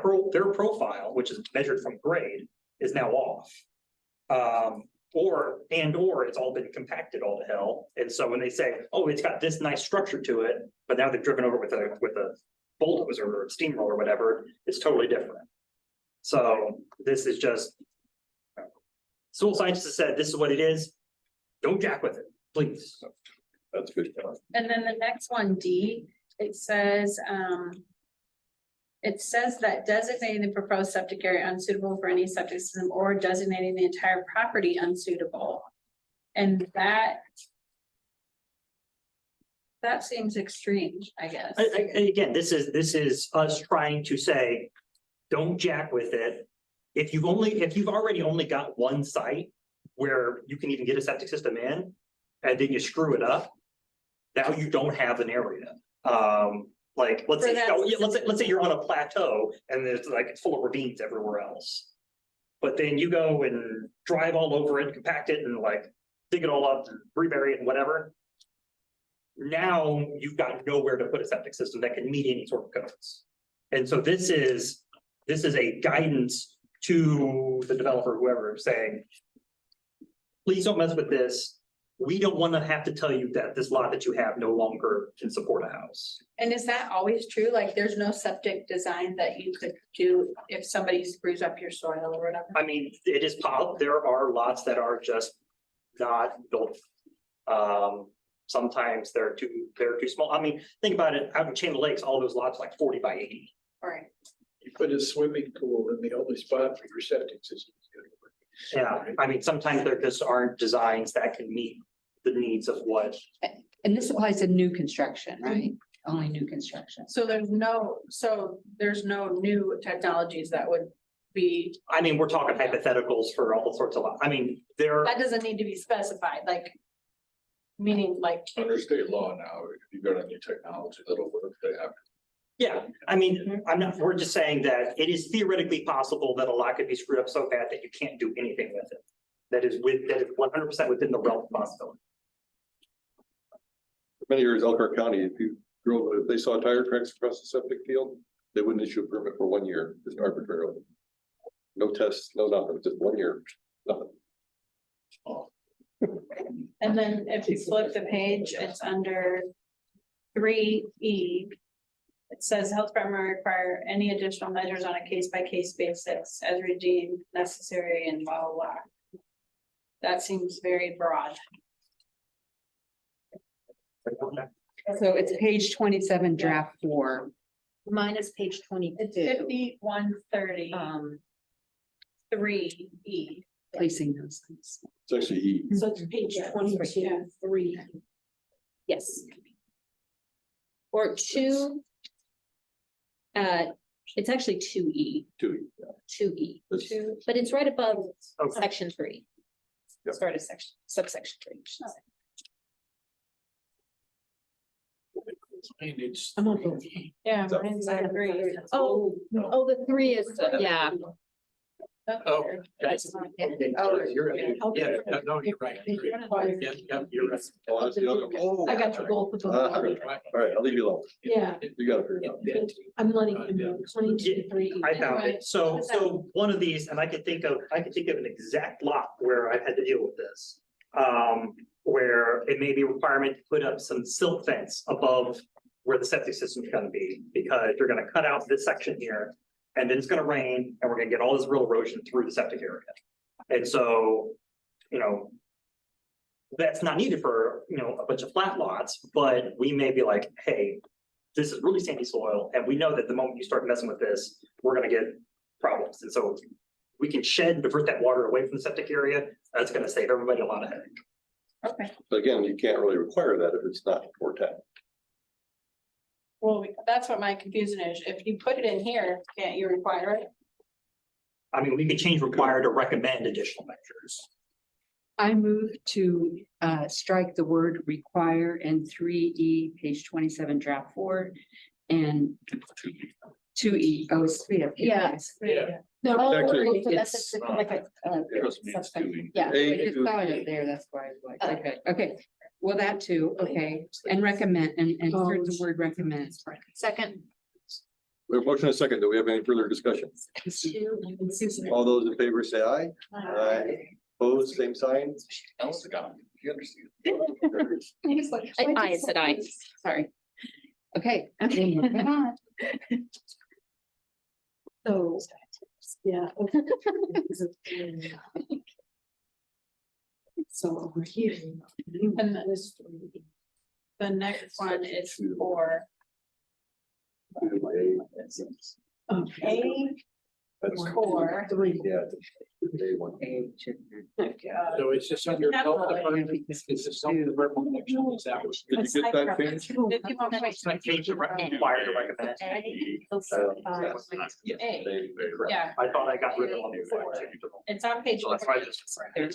profile, which is measured from grade, is now off. Or it's all been compacted all to hell, and so when they say, oh, it's got this nice structure to it, but now they've driven over with a bulldozer or steamroller or whatever, it's totally different. So this is just. Soil scientists have said, this is what it is, don't jack with it, please. That's good. And then the next one, D, it says that designating the proposed septic area unsuitable for any septic system or designating the entire property unsuitable. And that seems extreme, I guess. Again, this is us trying to say, don't jack with it. If you've already only got one site where you can even get a septic system in, and then you screw it up, now you don't have an area. Like, let's say you're on a plateau and it's full of ravines everywhere else. But then you go and drive all over it, compact it and dig it all up and rebury it and whatever. Now you've got nowhere to put a septic system that can meet any sort of codes. And so this is a guidance to the developer, whoever, saying, please don't mess with this. We don't want to have to tell you that this lot that you have no longer can support a house. And is that always true? Like, there's no septic design that you could do if somebody screws up your soil or whatever? I mean, it is possible. There are lots that are just not built. Sometimes they're too small. I mean, think about it, out in Chain of Lakes, all those lots like 40 by 80. All right. You put a swimming pool in the only spot for your septic system. Yeah, I mean, sometimes there just aren't designs that can meet the needs of what. And this applies to new construction, right? Only new construction. So there's no new technologies that would be, I mean, we're talking hypotheticals for all sorts of, I mean, that doesn't need to be specified, meaning Under state law now, if you got a new technology, that'll work, they have. yeah, I mean, we're just saying that it is theoretically possible that a lot could be screwed up so bad that you can't do anything with it. That is 100% within the realm of possibility. For many years, Elkhart County, if they saw tire tracks across the septic field, they wouldn't issue a permit for 1 year, just arbitrarily. No tests, no nothing, just 1 year, nothing. and then if you flip the page, it's under 3E. It says health department may require any additional measures on a case-by-case basis as deemed necessary and blah, blah, blah. That seems very broad. So it's page 27, draft 4. Minus page 22. It's 5130, Um, 3E. placing those things. It's actually E. So it's page 22, 3. Yes. Or 2. It's actually 2E, 2E, That's- but it's right above Okay. section 3. Yep. Start of subsection 3. I should say. And it's. I'm on both. Yeah, So- mine's, I agree. Oh, oh, the 3 is, yeah. Oh, that's. Okay, Oh, you're right. okay. Yeah, no, you're right. Yeah, yeah, you're right. Oh, that's the other. Oh, I got you both of them. all right, I'll leave you alone. Yeah, You got it figured out. I'm letting him know, 22-3. I found it. So one of these, and I can think of an exact lot where I've had to deal with this. Where it may be a requirement to put up some silt fence above where the septic system is gonna be, because you're gonna cut out this section here. And then it's gonna rain and we're gonna get all this real erosion through the septic area. And so, you know. That's not needed for, a bunch of flat lots, but we may be like, hey, this is really sandy soil, and we know that the moment you start messing with this, we're gonna get problems. And so we can shed, divert that water away from the septic area. That's gonna save everybody a lot of headache. Okay, But again, you can't really require that if it's not 410. well, that's what my confusion is. If you put it in here, can't you require it? I mean, we could change require to recommend additional measures. I move to strike the word require in 3E, page 27, draft 4, and 2E. Oh, it's 3. Yeah. Yeah. No, Oh, Actually, so that's it's, like a. Trust me, it's doing. Yeah. A I just to- saw it there, that's why I was like, okay, well, that too, okay, and recommend, and insert the word recommend. Second. We have a motion and a second. Do we have any further discussion? All those in favor say aye. Aye. Opposed, same sign. That was the guy. You understand. I said I, sorry. Okay, okay, moving on. So, yeah. So over here. And the next one is for A core. Three. Yeah. A1. So it's just under health department, it's just something department. Is that what- Did you get that finished? 51.2. Change the require to recommend. Yes. A, yeah, I thought I got rid of all these. it's on page. So that's why this. It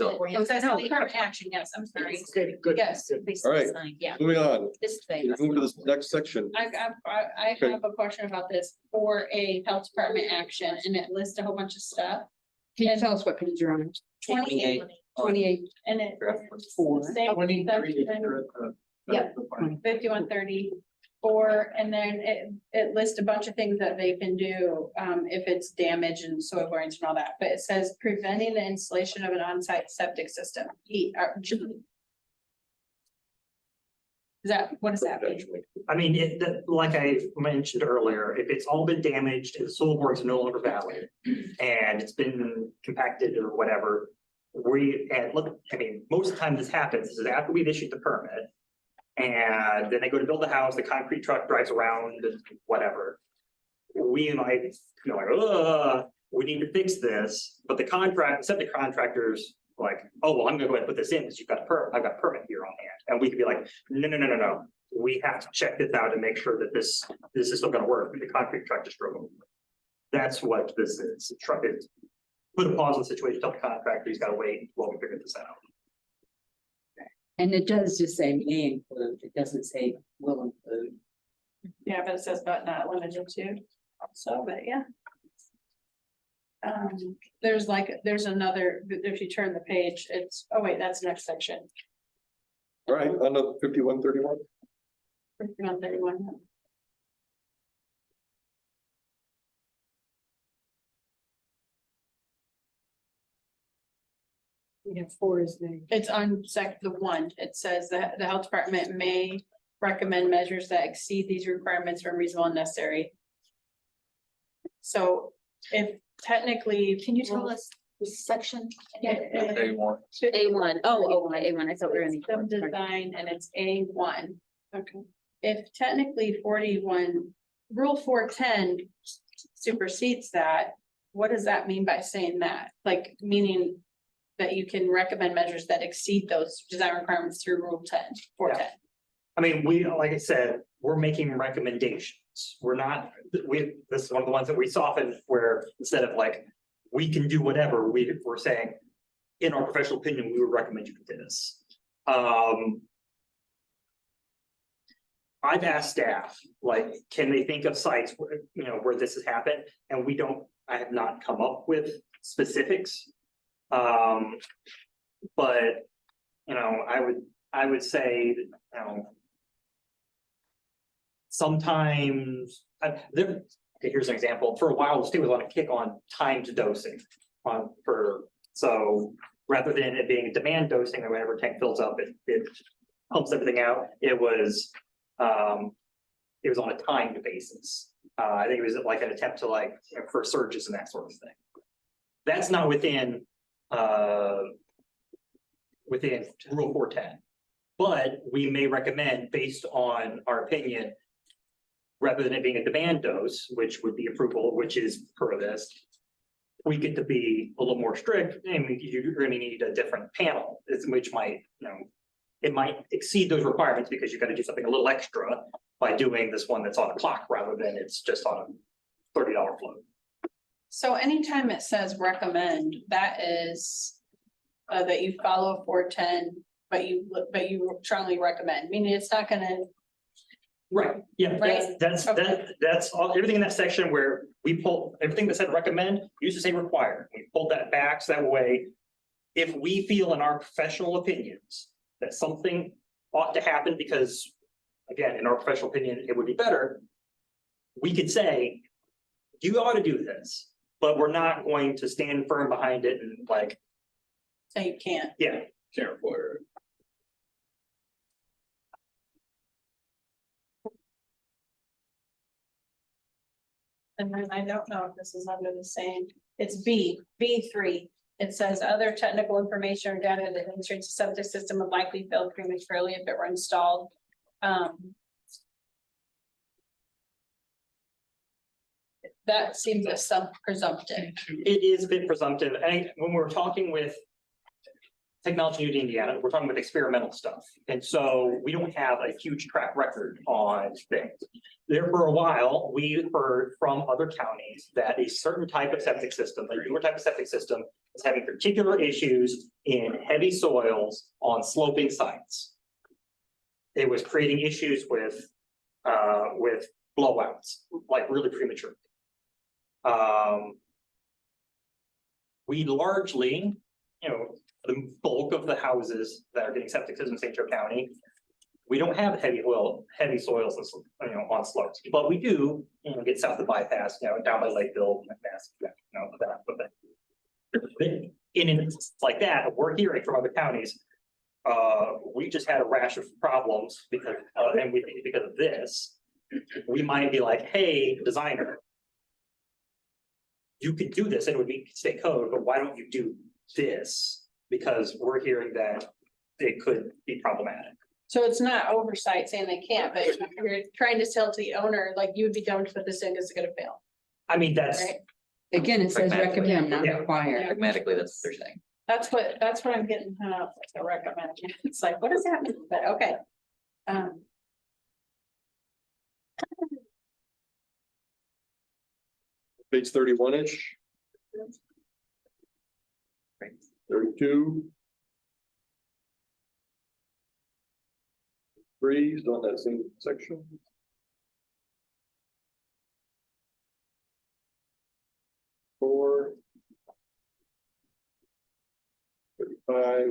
says health department action, yes, I'm sorry. Good, good. Yes. All right. Yeah, Moving on, this we thing. move to this next section. I Okay. have a question about this for a health department action, and it lists a whole bunch of stuff. Can you tell us what page you're on? 28, 28. and it. Four. Same 23. section, Yep. 5134, and then it lists a bunch of things that they can do, if it's damage and soil borings and all that, but it says preventing the installation of an on-site septic system. What does that mean? I mean, like I mentioned earlier, if it's all been damaged and the soil borings are no longer valid and it's been compacted or whatever, most of the time this happens, this is after we've issued the permit. And then they go to build a house, the concrete truck drives around and whatever. We might, we need to fix this, but the septic contractors like, oh, well, I'm gonna go ahead and put this in because I've got a permit here on hand. And we could be like, no. We have to check this out and make sure that this is still gonna work. The concrete truck just drove over. That's what this is. Truck is. Put a pause on the situation, tell the contractor he's gotta wait while we figure this out. And it does just say may include, it doesn't say will include. Yeah, but it says but not limited to, so, but yeah. There's another, if you turn the page, oh wait, that's the next section. All right, on to 5131. 5131. We have 4 is there. It's on the 1, it says that the health department may recommend measures that exceed these requirements are reasonable and necessary. So if technically. Can you tell us the section? A1. A1, A1, I thought we were in the. Some design and it's A1. Okay. If technically 41, rule 410 supersedes that, what does that mean by saying that? Like, meaning that you can recommend measures that exceed those design requirements through rule 410. I mean, like I said, we're making recommendations. This is one of the ones that we soften where instead of like, we can do whatever, we're saying, in our professional opinion, we would recommend you do this. I've asked staff, like, can they think of sites where, where this has happened? And I have not come up with specifics. But, I would say, sometimes, okay, here's an example. For a while, the state was on a kick on timed dosing so rather than it being demand dosing or whenever tank fills up, it pumps everything out. It was on a timed basis. I think it was like an attempt to for surges and that sort of thing. That's not within Rule 410. But we may recommend, based on our opinion, rather than it being a demand dose, which would be approval, which is per this, we get to be a little more strict, and you're going to need a different panel, which might, it might exceed those requirements because you've got to do something a little extra by doing this one that's on a clock rather than it's just on a $30 float. So anytime it says recommend, that is that you follow 410, but you strongly recommend, meaning it's not gonna. Right, yeah, Right. that's all, everything in that section where we pull, everything that said recommend, used to say require. We pulled that back, so that way, if we feel in our professional opinions that something ought to happen because, again, in our professional opinion, it would be better, we could say, you ought to do this, but we're not going to stand firm behind it and So you can't. yeah. Can't require it. And then I don't know if this is under the same, it's B3. It says other technical information or data that demonstrates the septic system would likely fail prematurely if it were installed. That seems a presumptive. It is a bit presumptive, and when we're talking with Technology Union Indiana, we're talking with experimental stuff, and so we don't have a huge track record on things. There for a while, we heard from other counties that a certain type of septic system, a newer type of septic system, is having particular issues in heavy soils on sloping sites. It was creating issues with blowouts, like really premature. We largely, the bulk of the houses that are getting septic systems in St. Joe County, we don't have heavy soils, on slopes, but we do, get south of bypass, down by Lakeville, Mass, in like that, we're hearing from other counties. We just had a rash of problems because, and we think because of this, we might be like, hey, designer, you could do this and it would be state code, but why don't you do this? Because we're hearing that it could be problematic. So it's not oversight saying they can't, but you're trying to tell to the owner, like you would be dumb to put this in because it's gonna fail, I mean, that's, right? Again, it says Pragmatically. recommend, not Yeah. require. Pragmatically, that's what they're saying. That's what I'm getting hung up with the recommend. It's like, what does that mean? But okay. Page 31-ish. 32. 3 is on that same section. 4. 35.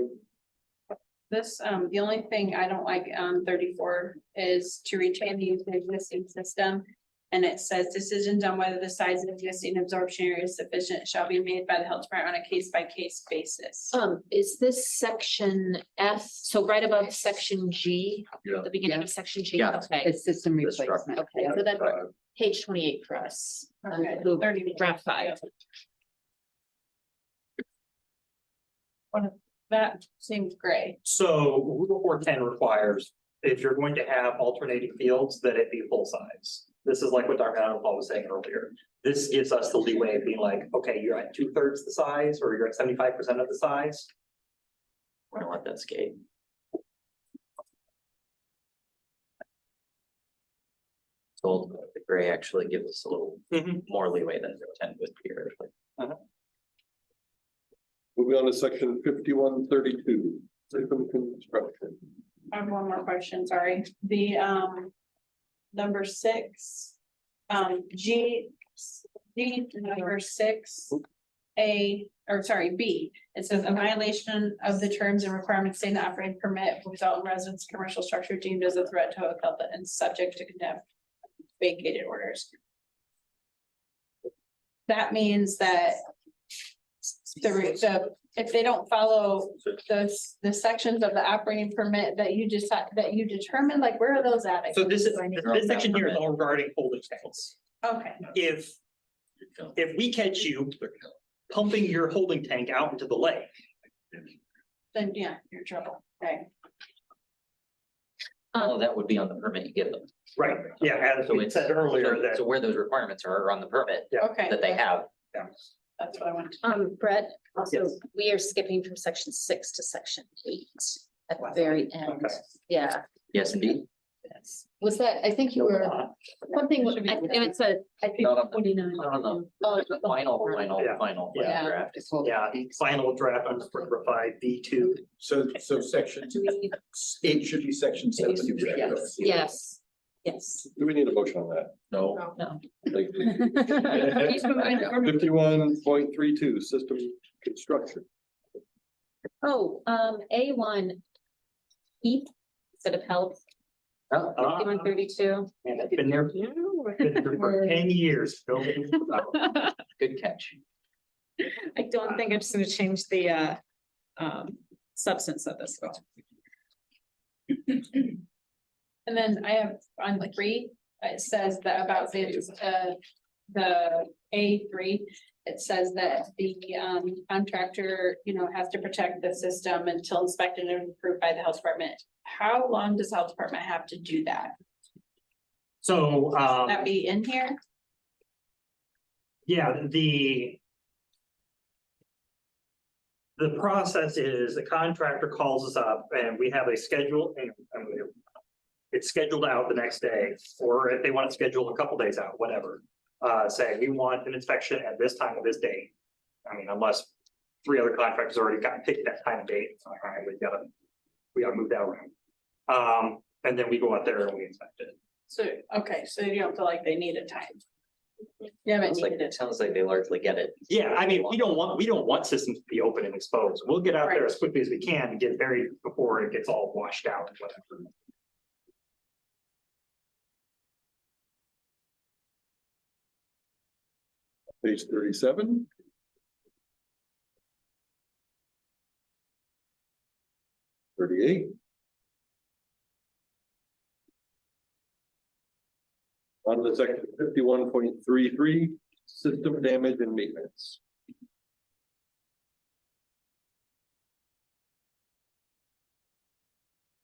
This, the only thing I don't like on 34 is to retain the use of the existing system. And it says decisions on whether the size of the existing absorption area is sufficient shall be made by the health department on a case by case basis. Is this section F, so right above section G, Yeah. the beginning of section G? Yeah. Okay, It's system The structure. replacement. okay, so then page 28 for us. Okay, Who- 30. Draft 5. That seems gray. so Rule 410 requires, if you're going to have alternating fields, that it be full size. This is like what Dr. Paul was saying earlier. This gives us the leeway of being like, okay, you're at 2/3 the size, or you're at 75% of the size. We're gonna let that skate. So the gray actually gives us a little more leeway than the 10 would here. Moving on to section 5132, system construction. I have one more question, sorry. number 6. G, number 6. B, it says a violation of the terms and requirements stated in the operating permit will result in residents' commercial structure deemed as a threat to public health and subject to contempt vacated orders. That means that if they don't follow the sections of the operating permit that you determine, like, where are those at? So this section here is all regarding holding tanks. Okay, If we catch you pumping your holding tank out into the lake, then yeah, you're in trouble, okay. All of that would be on the permit you give them. right, yeah, as So we it's- said earlier, So that, so where those requirements are on the permit Okay, that they have. that's what I wanted. Brett, also, Yes. we are skipping from section 6 to section 8 at the very end. Okay. Yeah, Yes, indeed. was that, I think you were, something, and it said, I think Not on 29. Not on the oh, Yeah. final Yeah. draft. yeah, final draft unspecified B2. So section do we need, 8 should be section 7. yes, yes. Do we need a motion on that? No, No. Thank you. 51.32, system construction. Oh, A1. Keep instead of health, Oh, 5132. And it's been there for 10 years. Building. good catch. I don't think I'm just gonna change the substance of this. And then I have on 3, it says that about the A3, it says that the contractor, has to protect the system until inspected and approved by the health department. How long does the health department have to do that? So, That be in here? yeah, the process is the contractor calls us up and we have a schedule and it's scheduled out the next day, or if they want to schedule a couple days out, whatever. Say we want an inspection at this time of this date. I mean, unless 3 other contractors already got picked that time of date, all right, we gotta move that around. And then we go out there and we inspect it. So, okay, so you don't feel like they need a time? You haven't Sounds like, needed it sounds like they largely get it. Yeah, I mean, we don't want systems to be open and exposed. We'll get out there as quickly as we can to get buried before it gets all washed out, whatever. Page 37. Thirty-eight. On the section 51.33, system damage and maintenance.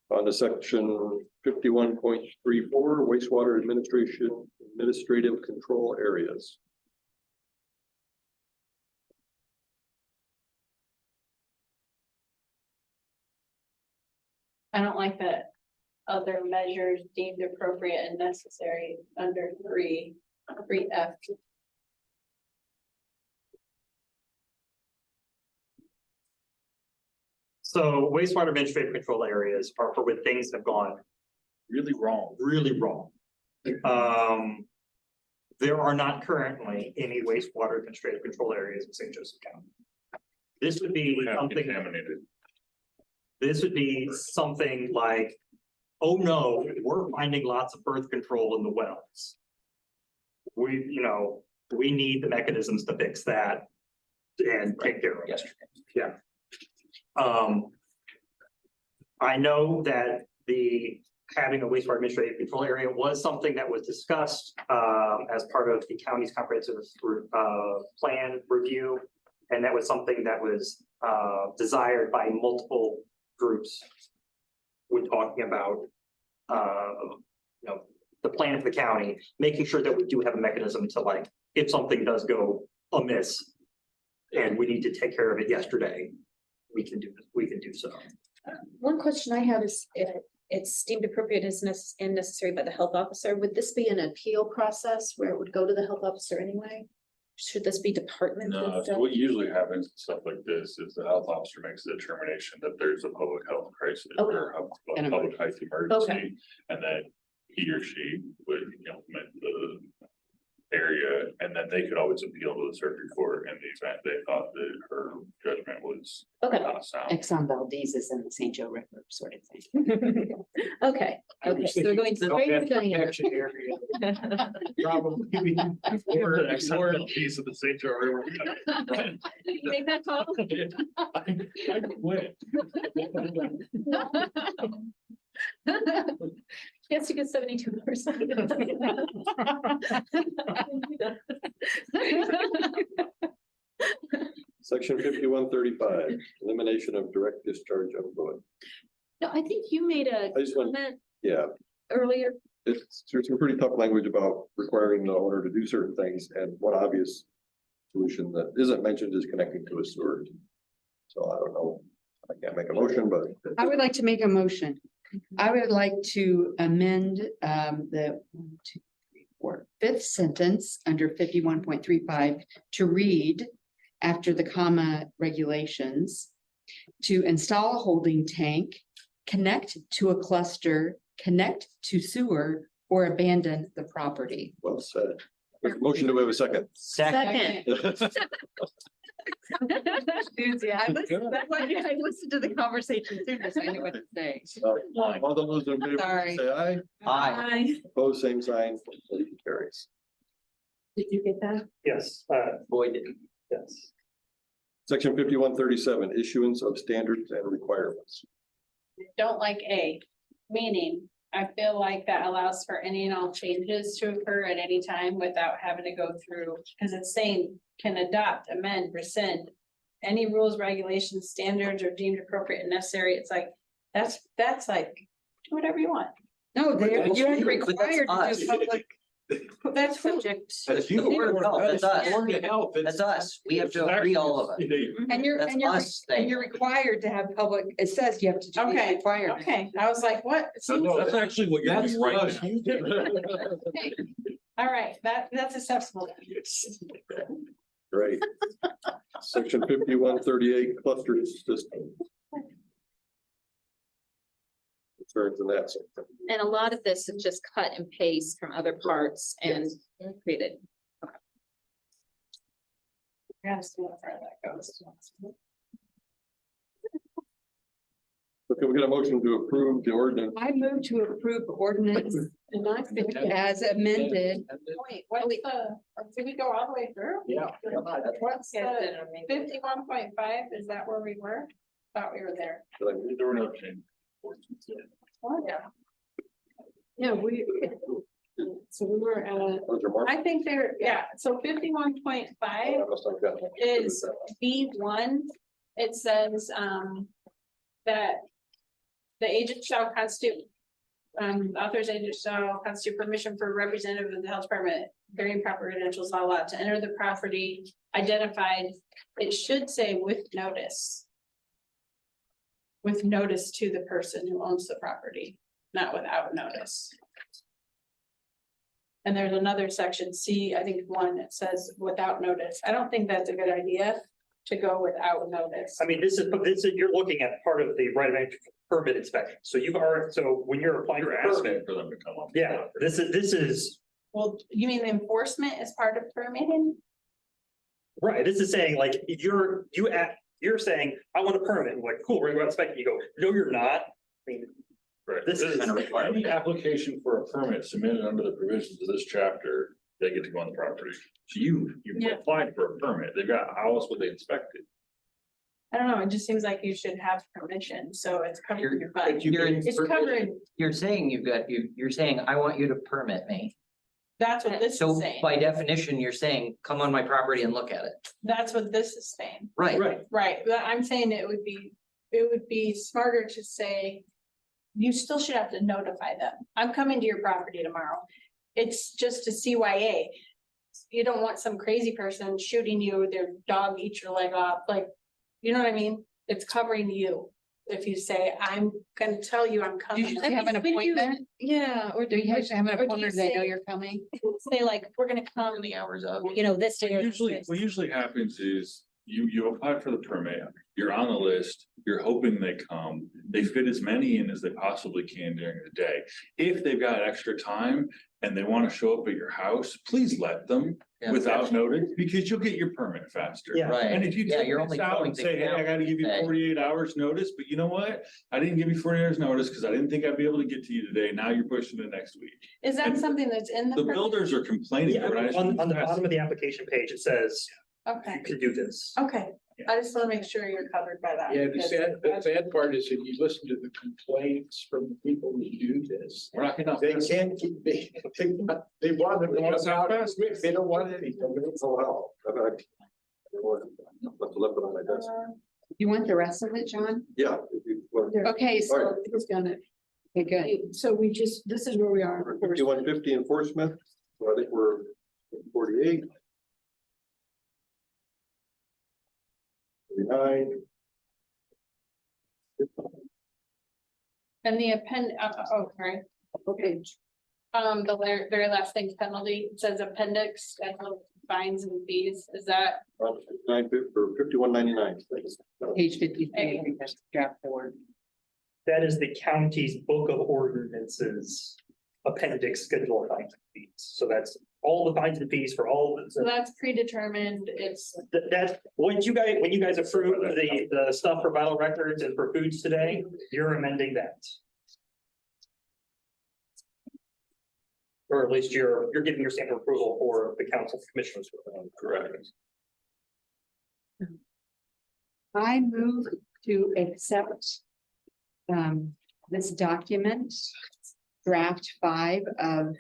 On to section 51.34, wastewater administrative control areas. I don't like that other measures deemed appropriate and necessary under 3F. So wastewater administrative control areas are for when things have gone really wrong. really wrong. There are not currently any wastewater administrative control areas in St. Joseph County. This would be We have something, contaminated. this would be something like, oh no, we're finding lots of birth control in the wells. We need the mechanisms to fix that and take care of it. Yes. I know that having a wastewater administrative control area was something that was discussed as part of the county's comprehensive plan review. And that was something that was desired by multiple groups. When talking about the plan for the county, making sure that we do have a mechanism to, like, if something does go amiss and we need to take care of it yesterday, we can do so. One question I have is if it's deemed appropriate and necessary by the health officer, would this be an appeal process where it would go to the health officer anyway? Should this be department? No, so what usually happens in stuff like this is the health officer makes a determination that there's a public health crisis or a public health emergency. And then he or she would implement the area, and then they could always appeal to the circuit court in the event they thought that her judgment was Okay, not sound. Exxon Valdez is in the St. Joe River sort of thing. okay, okay, so we're going straight to Diana. Protection area. Probably. Or the next piece of the St. Joe River. You make that call? I quit. Yes, you get 72%. Section 5135, elimination of direct discharge of fluid. No, I think you made a I just want, comment yeah, earlier. there's some pretty tough language about requiring the owner to do certain things, and one obvious solution that isn't mentioned is connecting to a sewer. So I don't know, I can't make a motion, but I would like to make a motion. I would like to amend the 1, 2, 3, 4, fifth sentence under 51.35 to read after the comma regulations to install a holding tank, connect to a cluster, connect to sewer, or abandon the property. well said. Motion, do we have a second? Second. Yeah, I listened to the conversation too, so I knew what to say. All those in favor, Sorry. say aye. Aye. Opposed, same sign, motion carries. Did you get that? Yes, Boyd, yes. Section 5137, issuance of standards and requirements. Don't like A, meaning I feel like that allows for any and all changes to occur at any time without having to go through, because it's saying can adopt, amend, rescind. Any rules, regulations, standards are deemed appropriate and necessary. It's like, that's like, do whatever you want. No, they're, But you're that's required to us. do public. That's Subject. That's us. That's us. We have to agree, all of it. And you're, That's and you're, us and thing. you're required to have public, it says you have to do these Okay, requirements. okay, I was like, what? It seems- That's actually what you're doing right now. All right, that's acceptable. Great. Section 5138, cluster system. Concerns in that section. And a lot of this is just cut and paste from other parts and created. Gotta see how far that goes. So can we get a motion to approve the ordinance? I move to approve ordinance And I think as amended. Wait, what's the, did we go all the way through? Yeah. What's the 51.5? Is that where we were? Thought we were there. There were no changes. Oh, yeah. Yeah, so we were at, Was there more? I think there, yeah, so 51.5 I must have got- is B1. It says, that the agent shall constitute, author's agent shall constitute permission for a representative of the health department bearing proper credentials allowed to enter the property identified. It should say with notice. With notice to the person who owns the property, not without notice. And there's another section C, I think one that says without notice. I don't think that's a good idea to go without notice. I mean, this is, you're looking at part of the right of entry permit inspection. So you've already, so when you're applying for You're a permit, asking for them to come up. yeah, this is, Well, you mean enforcement is part of permitting? right, this is saying like, you're saying, I want a permit. I'm like, cool, we're gonna go inspect it. You go, no, you're not. I mean, Right. This is- Kind of required. Any application for a permit submitted under the provisions of this chapter, they get to go on the property. So you Yeah. applied for a permit. They've got, how else would they inspect it? I don't know, it just seems like you should have permission, so it's covered your butt. You're, It's covered, you're saying you're saying, I want you to permit me. that's what this So is saying, by definition, you're saying, come on my property and look at it. that's what this is saying, Right. right, right, but I'm saying it would be smarter to say. You still should have to notify them, I'm coming to your property tomorrow, it's just a CYA. You don't want some crazy person shooting you with their dog eat your leg off, like, you know what I mean? It's covering you. If you say, I'm gonna tell you I'm coming. You have an appointment? Yeah, or Do you have to have an Or do you appointment? They know say- you're coming? Say like, we're gonna come, The hours of. you know, this day or this Usually, day. what usually happens is you applied for the permit, you're on the list, you're hoping they come, they fit as many in as they possibly can during the day. If they've got extra time and they want to show up at your house, please let them Yeah. without notice, because you'll get your permit faster. Yeah. Right. And if you Yeah, take you're this only out going and to say, hey, I count gotta give you that. 48 hours notice, but you know what? I didn't give you 48 hours notice because I didn't think I'd be able to get to you today. Now you're pushing it next week. Is that And something that's in the? The permit? builders are complaining. Yeah, but I just on need the to pass- bottom of the application page, it says Okay, you can do this. okay. I just want to make sure you're covered by that. Yeah, because the sad part is if you listen to the complaints from the people who do this, We're not getting off they this. can't keep, they want them They want to us come out out, fast. they don't want anything. Oh, hell. I've left it on my desk. You want the rest of it, John? Yeah. if you want. Okay, All so, right. He's gonna, okay, good. so we just, this is where we are. 5150 enforcement, so I think we're at 48. 49. And the sorry. Okay, The very last thing, penalty, it says appendix, and fines and fees, is that? 5199. Page 53, I think that's draft 4. That is the county's book of ordinances appendix schedule of fines and fees. So that's all the fines and fees for all of So the, that's predetermined, it's, that, when you guys approve the stuff for vital records and for foods today, you're amending that. Or at least you're giving your stamp of approval for the council commissioners. Correct. I move to accept this document, draft 5 of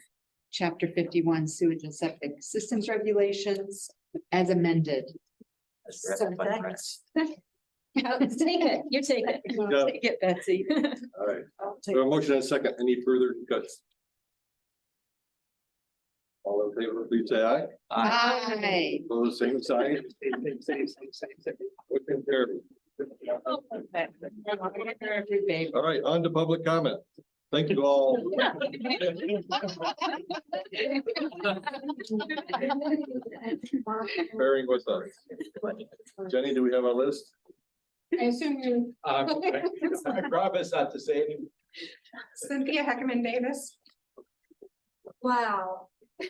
chapter 51 sewage and septic systems regulations as amended. That's Take it, you take it. Yeah. Take it, Betsy. All right, so a motion and a second, any further discussion? All in favor, please say aye. Aye. Those same sign. Motion carried. All right, on to public comment. Thank you all. Bearing with us. Jenny, do we have a list? I assume you. I promise not to say anything. Cynthia Heckman Davis. Wow. I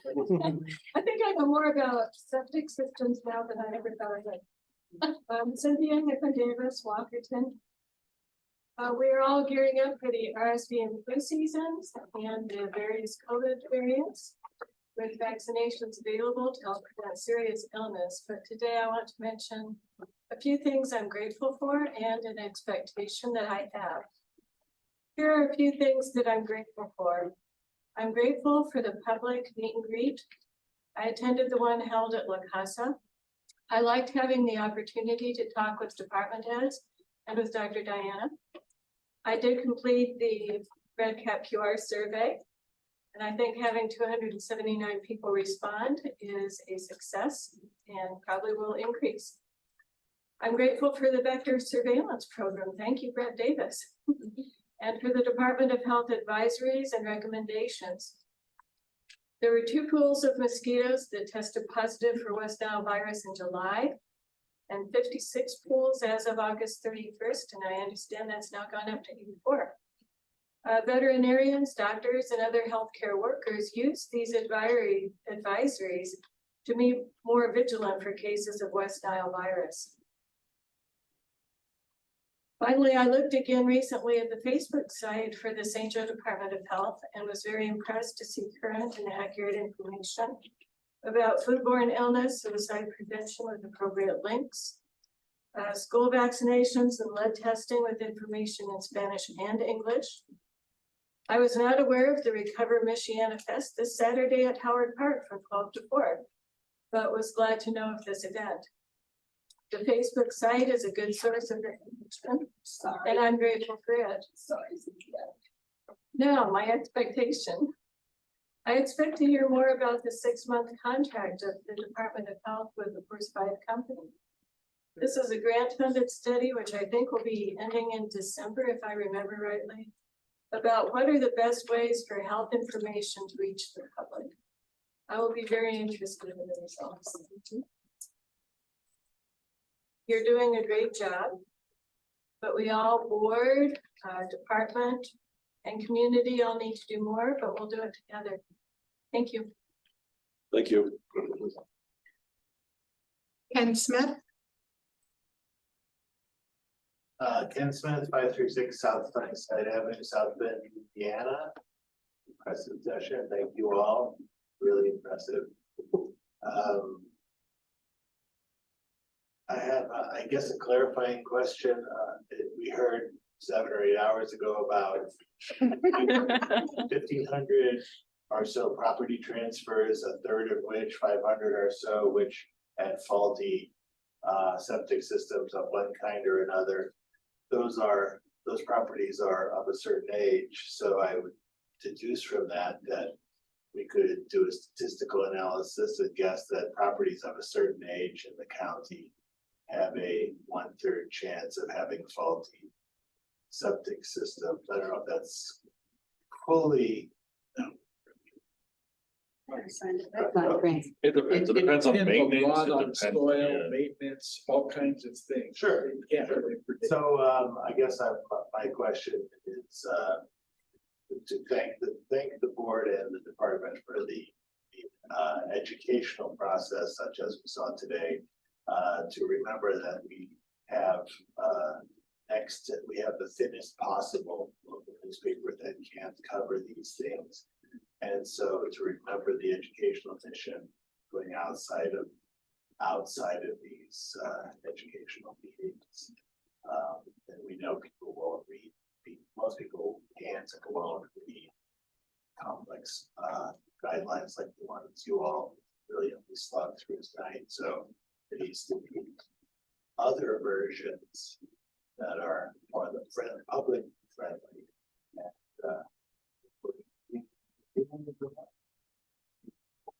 think I know more about septic systems now than I ever thought I would. Cynthia Heckman Davis, Walkerton. We are all gearing up for the RSV and flu seasons and the various COVID variants with vaccinations available to help prevent serious illness. But today I want to mention a few things I'm grateful for and an expectation that I have. Here are a few things that I'm grateful for. I'm grateful for the public meet and greet. I attended the one held at La Casa. I liked having the opportunity to talk with department heads and with Dr. Diana. I did complete the Red Cap QR survey, and I think having 279 people respond is a success and probably will increase. I'm grateful for the vector surveillance program. Thank you, Brett Davis. And for the Department of Health advisories and recommendations. There were 2 pools of mosquitoes that tested positive for West Nile virus in July, and 56 pools as of August 31st, and I understand that's now gone up to 84. Veterinarians, doctors, and other healthcare workers use these advisories to be more vigilant for cases of West Nile virus. Finally, I looked again recently at the Facebook site for the St. Joe Department of Health and was very impressed to see current and accurate information about foodborne illness, suicide prevention with appropriate links, school vaccinations and lead testing with information in Spanish and English. I was not aware of the Recover Michiana Fest this Saturday at Howard Park from 12 to 4, but was glad to know of this event. The Facebook site is a good source of information, and I'm grateful for it. Now, my expectation. I expect to hear more about the 6-month contract of the Department of Health with the First 5 company. This is a grant-funded study, which I think will be ending in December, if I remember rightly, about what are the best ways for health information to reach the public. I will be very interested in the results. You're doing a great job. But we all, board, department, and community all need to do more, but we'll do it together. Thank you. Thank you. Ken Smith? Ken Smith, 536 South Sunnyside Avenue, South Bend, Indiana. Impressive session, thank you all, really impressive. I have, I guess, a clarifying question. We heard 7 or 8 hours ago about 1,500 or so property transfers, a third of which, 500 or so, which had faulty septic systems of one kind or another. Those properties are of a certain age, so I would deduce from that we could do a statistical analysis and guess that properties of a certain age in the county have a 1/3 chance of having faulty septic systems. I don't know if that's fully. It depends, it depends on a maintenance, lot it on depends, soil, yeah. maintenance, all kinds of things. Sure. You can't really predict. So I guess my question is to thank the board and the department for the educational process such as we saw today. To remember that we have we have the thinnest possible local newspaper that can't cover these things. And so to remember the educational mission going outside of these educational meetings. And we know people won't read, most people can't and won't read complex guidelines like the ones you all really slugged through tonight. So there needs to be other versions that are more public friendly.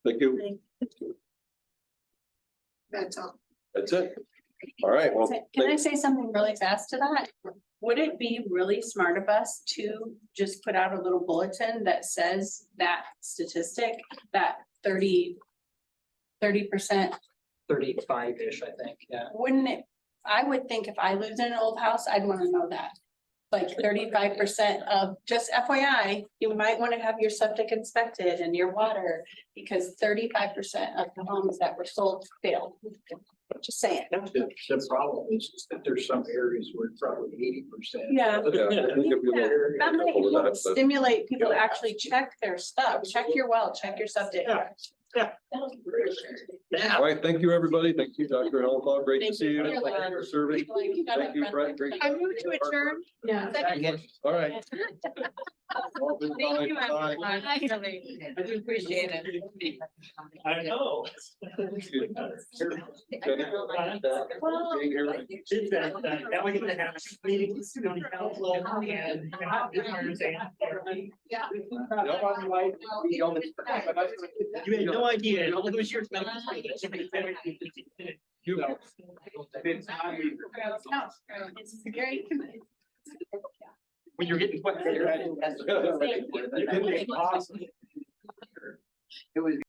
Thank you. That's all. That's it. All right, well. Can I say something really fast to that? Would it be really smart of us to just put out a little bulletin that says that statistic, that 30%? 35-ish, I think, yeah. Wouldn't it, I would think if I lived in an old house, I'd wanna know that. Like 35% of, just FYI, you might wanna have your septic inspected and your water, because 35% of the homes that were sold failed. Just saying. The problem is just that there's some areas where probably 80%. Yeah. Yeah, I think if you look- That might Over that, help but- stimulate people to actually check their stuff, check your well, check your septic. All right, thank you, everybody. Thank you, Dr. Hellenthal. Great to Thank see you you. for your Thank you for serving. Like, you got Thank a you, friend Brett. like Great. that. I move to adjourn. Yeah. All right. Thank you, Bye. everyone. I do appreciate it. I know. Well, Being here. Now we get to have meetings, county council, and. Yeah. You had no idea, look at your. You. It's very. When you're getting. It was